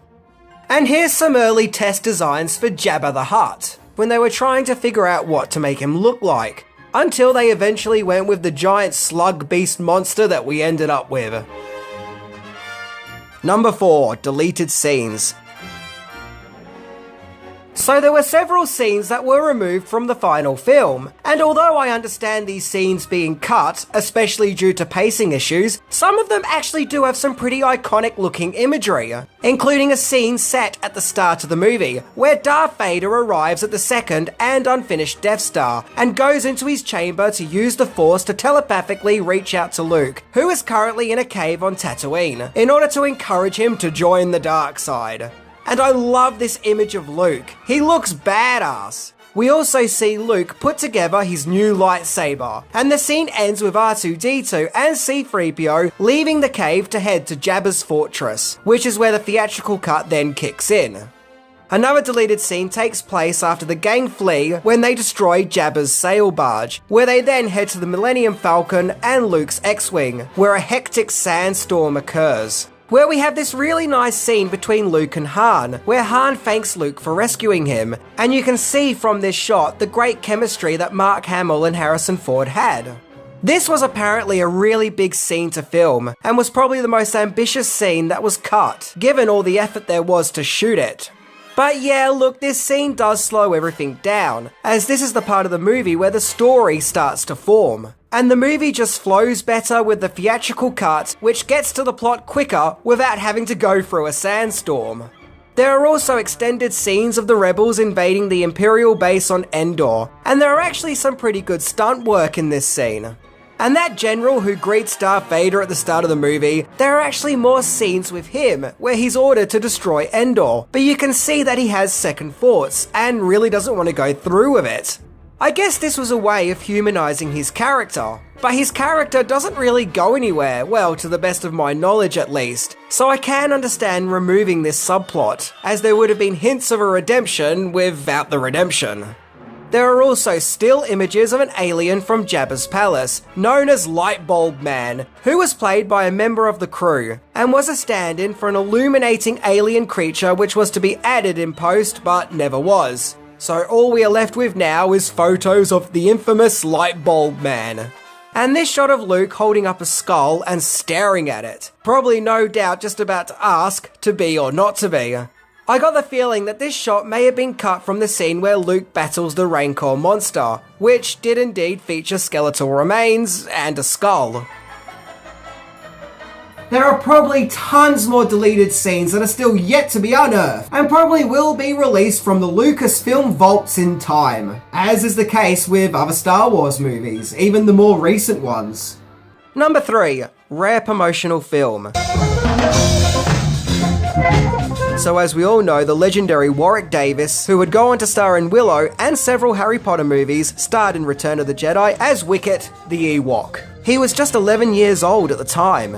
And here's some early test designs for Jabba the Hutt, when they were trying to figure out what to make him look like, until they eventually went with the giant slug beast monster that we ended up with. Number 4, deleted scenes. So there were several scenes that were removed from the final film, and although I understand these scenes being cut, especially due to pacing issues, some of them actually do have some pretty iconic looking imagery, including a scene set at the start of the movie, where Darth Vader arrives at the second and unfinished Death Star, and goes into his chamber to use the Force to telepathically reach out to Luke, who is currently in a cave on Tatooine, in order to encourage him to join the dark side. And I love this image of Luke. He looks badass. We also see Luke put together his new lightsaber, and the scene ends with R2-D2 and C-3PO leaving the cave to head to Jabba's fortress, which is where the theatrical cut then kicks in. Another deleted scene takes place after the gang flee when they destroy Jabba's sail barge, where they then head to the Millennium Falcon and Luke's X-Wing, where a hectic sandstorm occurs, where we have this really nice scene between Luke and Han, where Han thanks Luke for rescuing him, and you can see from this shot the great chemistry that Mark Hamill and Harrison Ford had. This was apparently a really big scene to film, and was probably the most ambitious scene that was cut, given all the effort there was to shoot it. But yeah, look, this scene does slow everything down, as this is the part of the movie where the story starts to form. And the movie just flows better with the theatrical cut, which gets to the plot quicker without having to go through a sandstorm. There are also extended scenes of the rebels invading the Imperial base on Endor, and there are actually some pretty good stunt work in this scene. And that general who greets Darth Vader at the start of the movie, there are actually more scenes with him, where he's ordered to destroy Endor, but you can see that he has second thoughts, and really doesn't want to go through with it. I guess this was a way of humanizing his character, but his character doesn't really go anywhere, well, to the best of my knowledge at least, so I can understand removing this subplot, as there would have been hints of a redemption without the redemption. There are also still images of an alien from Jabba's palace, known as Lightbulb Man, who was played by a member of the crew, and was a stand-in for an illuminating alien creature which was to be added in post, but never was. So all we are left with now is photos of the infamous Lightbulb Man. And this shot of Luke holding up a skull and staring at it, probably no doubt just about to ask, to be or not to be. I got the feeling that this shot may have been cut from the scene where Luke battles the Rancor monster, which did indeed feature skeletal remains and a skull. there are probably tons more deleted scenes that are still yet to be unearthed, and probably will be released from the Lucasfilm vaults in time, as is the case with other Star Wars movies, even the more recent ones. Number 3. Rare promotional film. So as we all know, the legendary Warwick Davis, who would go on to star in Willow and several Harry Potter movies, starred in Return of the Jedi as Wicket, the Ewok. He was just 11 years old at the time.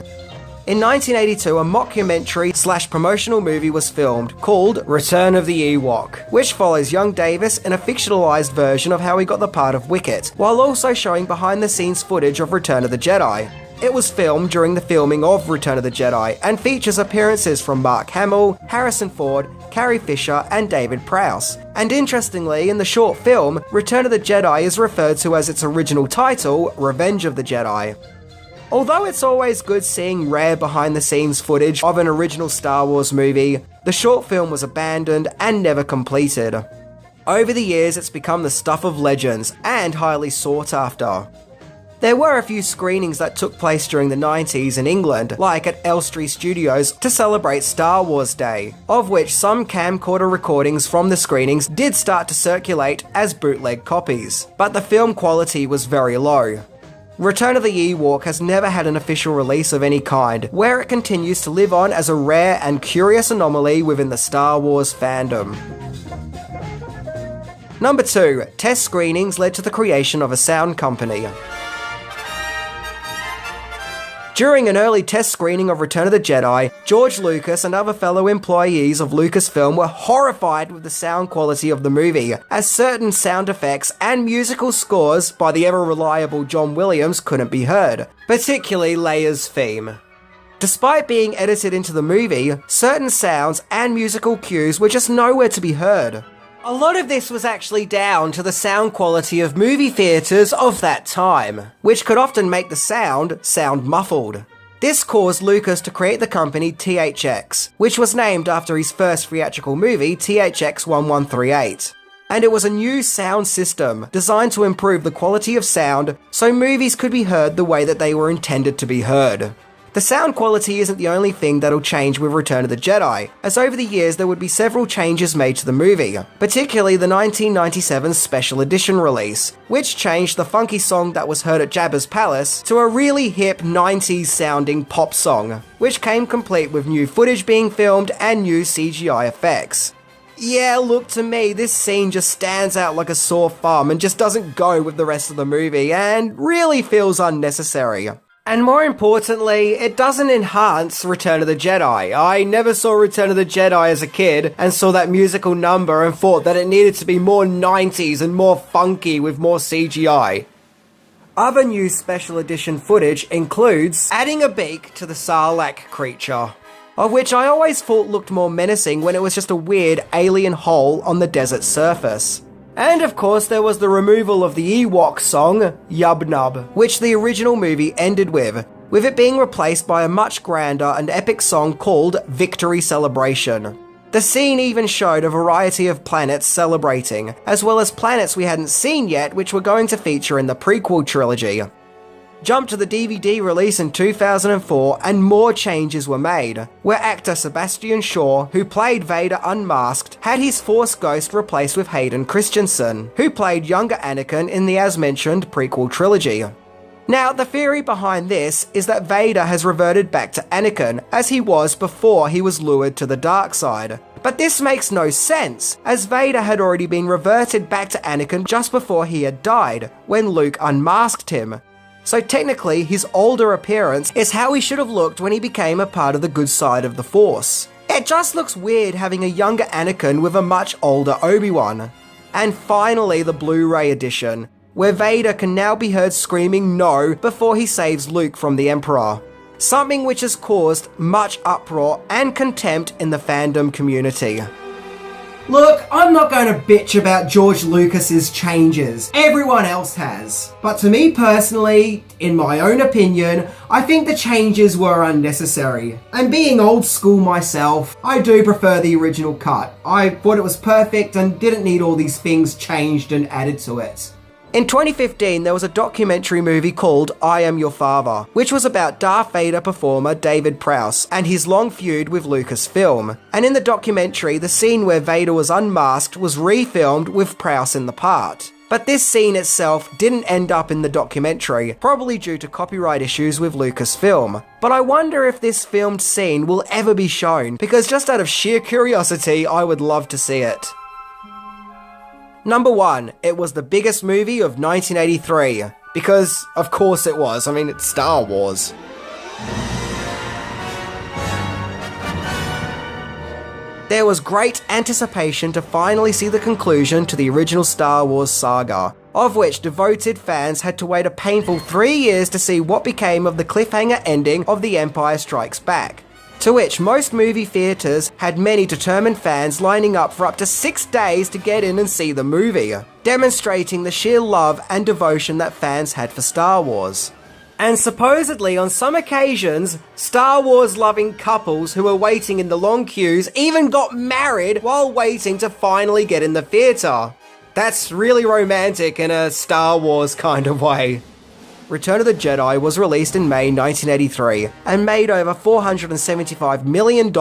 In 1982, a mockumentary / promotional movie was filmed called Return of the Ewok, which follows young Davis in a fictionalized version of how he got the part of Wicket, while also showing behind-the-scenes footage of Return of the Jedi. It was filmed during the filming of Return of the Jedi and features appearances from Mark Hamill, Harrison Ford, Carrie Fisher, and David Prowse. And interestingly, in the short film, Return of the Jedi is referred to as its original title, Revenge of the Jedi. Although it's always good seeing rare behind-the-scenes footage of an original Star Wars movie, the short film was abandoned and never completed. Over the years, it's become the stuff of legends and highly sought after. There were a few screenings that took place during the 90s in England, like at Elstree Studios, to celebrate Star Wars Day, of which some camcorder recordings from the screenings did start to circulate as bootleg copies, but the film quality was very low. Return of the Ewok has never had an official release of any kind, where it continues to live on as a rare and curious anomaly within the Star Wars fandom. Number 2. Test screenings led to the creation of a sound company. During an early test screening of Return of the Jedi, George Lucas and other fellow employees of Lucasfilm were horrified with the sound quality of the movie, as certain sound effects and musical scores by the ever-reliable John Williams couldn't be heard, particularly Leia's theme. Despite being edited into the movie, certain sounds and musical cues were just nowhere to be heard. A lot of this was actually down to the sound quality of movie theatres of that time, which could often make the sound muffled. This caused Lucas to create the company THX, which was named after his first theatrical movie, THX 1138. And it was a new sound system designed to improve the quality of sound so movies could be heard the way that they were intended to be heard. The sound quality isn't the only thing that'll change with Return of the Jedi, as over the years there would be several changes made to the movie, particularly the 1997 special edition release, which changed the funky song that was heard at Jabba's palace to a really hip 90s sounding pop song, which came complete with new footage being filmed and new CGI effects. Yeah, look, to me, this scene just stands out like a sore thumb and just doesn't go with the rest of the movie and really feels unnecessary. And more importantly, it doesn't enhance Return of the Jedi. I never saw Return of the Jedi as a kid and saw that musical number and thought that it needed to be more 90s and more funky with more CGI. Other new special edition footage includes adding a beak to the Sarlacc creature, of which I always thought looked more menacing when it was just a weird alien hole on the desert surface. And of course there was the removal of the Ewok song, Yub Nub, which the original movie ended with it being replaced by a much grander and epic song called Victory Celebration. The scene even showed a variety of planets celebrating, as well as planets we hadn't seen yet which were going to feature in the prequel trilogy. Jump to the DVD release in 2004 and more changes were made, where actor Sebastian Shaw, who played Vader unmasked, had his Force ghost replaced with Hayden Christensen, who played younger Anakin in the as-mentioned prequel trilogy. Now, the theory behind this is that Vader has reverted back to Anakin as he was before he was lured to the dark side. But this makes no sense, as Vader had already been reverted back to Anakin just before he had died, when Luke unmasked him. So technically, his older appearance is how he should have looked when he became a part of the good side of the Force. It just looks weird having a younger Anakin with a much older Obi-Wan. And finally, the Blu-ray edition, where Vader can now be heard screaming no before he saves Luke from the Emperor. Something which has caused much uproar and contempt in the fandom community. Look, I'm not going to bitch about George Lucas's changes. Everyone else has. But to me personally, in my own opinion, I think the changes were unnecessary. And being old school myself, I do prefer the original cut. I thought it was perfect and didn't need all these things changed and added to it. In 2015, there was a documentary movie called I Am Your Father, which was about Darth Vader performer David Prowse and his long feud with Lucasfilm. And in the documentary, the scene where Vader was unmasked was refilmed with Prowse in the part. But this scene itself didn't end up in the documentary, probably due to copyright issues with Lucasfilm. But I wonder if this filmed scene will ever be shown, because just out of sheer curiosity, I would love to see it. Number 1, it was the biggest movie of 1983. Because, of course it was, I mean, it's Star Wars. There was great anticipation to finally see the conclusion to the original Star Wars saga, of which devoted fans had to wait a painful 3 years to see what became of the cliffhanger ending of The Empire Strikes Back. To which most movie theatres had many determined fans lining up for up to 6 days to get in and see the movie, demonstrating the sheer love and devotion that fans had for Star Wars. And supposedly, on some occasions, Star Wars-loving couples who were waiting in the long queues even got married while waiting to finally get in the theatre. That's really romantic in a Star Wars kind of way. Return of the Jedi was released in May 1983 and made over $475 million,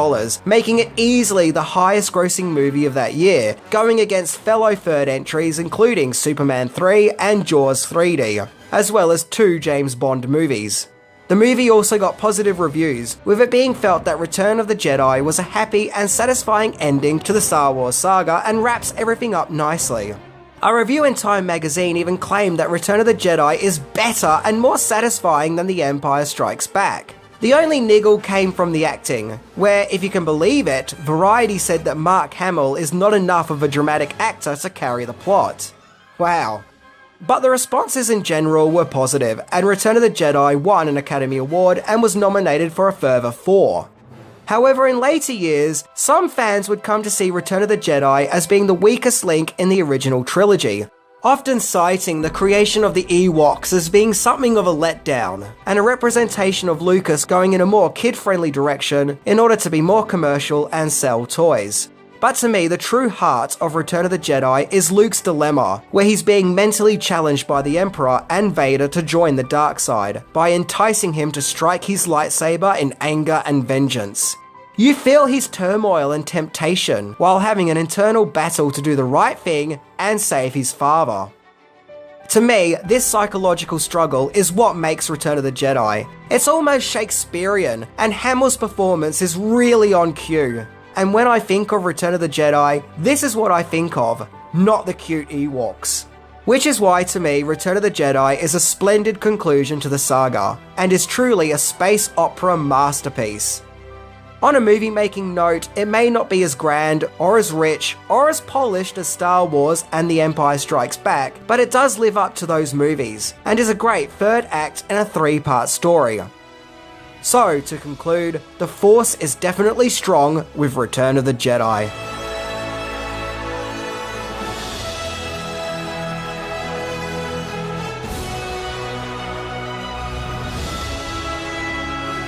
making it easily the highest grossing movie of that year, going against fellow third entries including Superman 3 and Jaws 3D, as well as 2 James Bond movies. The movie also got positive reviews, with it being felt that Return of the Jedi was a happy and satisfying ending to the Star Wars saga and wraps everything up nicely. A review in Time magazine even claimed that Return of the Jedi is better and more satisfying than The Empire Strikes Back. The only niggle came from the acting, where, if you can believe it, Variety said that Mark Hamill is not enough of a dramatic actor to carry the plot. Wow. But the responses in general were positive, and Return of the Jedi won an Academy Award and was nominated for a further 4. However, in later years, some fans would come to see Return of the Jedi as being the weakest link in the original trilogy, often citing the creation of the Ewoks as being something of a letdown, and a representation of Lucas going in a more kid-friendly direction in order to be more commercial and sell toys. But to me, the true heart of Return of the Jedi is Luke's dilemma, where he's being mentally challenged by the Emperor and Vader to join the dark side, by enticing him to strike his lightsaber in anger and vengeance. You feel his turmoil and temptation, while having an internal battle to do the right thing and save his father. To me, this psychological struggle is what makes Return of the Jedi. It's almost Shakespearean, and Hamill's performance is really on cue. And when I think of Return of the Jedi, this is what I think of, not the cute Ewoks. Which is why, to me, Return of the Jedi is a splendid conclusion to the saga, and is truly a space opera masterpiece. On a movie-making note, it may not be as grand, or as rich, or as polished as Star Wars and The Empire Strikes Back, but it does live up to those movies, and is a great third act in a 3-part story. So, to conclude, the Force is definitely strong with Return of the Jedi.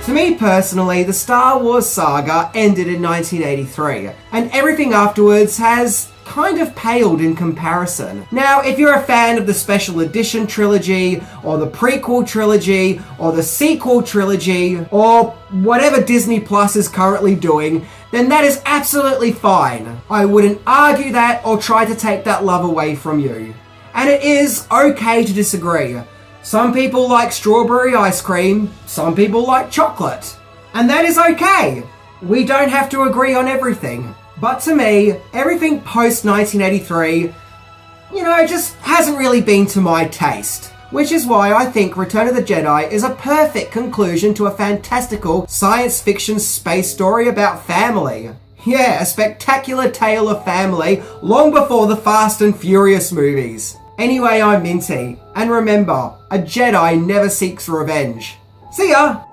To me personally, the Star Wars saga ended in 1983, and everything afterwards has kind of paled in comparison. Now, if you're a fan of the Special Edition trilogy, or the prequel trilogy, or the sequel trilogy, or whatever Disney Plus is currently doing, then that is absolutely fine. I wouldn't argue that or try to take that love away from you. And it is okay to disagree. Some people like strawberry ice cream, some people like chocolate. And that is okay. We don't have to agree on everything. But to me, everything post-1983, just hasn't really been to my taste. Which is why I think Return of the Jedi is a perfect conclusion to a fantastical science fiction space story about family. Yeah, a spectacular tale of family long before the Fast and Furious movies. Anyway, I'm Minty, and remember, a Jedi never seeks revenge. See ya!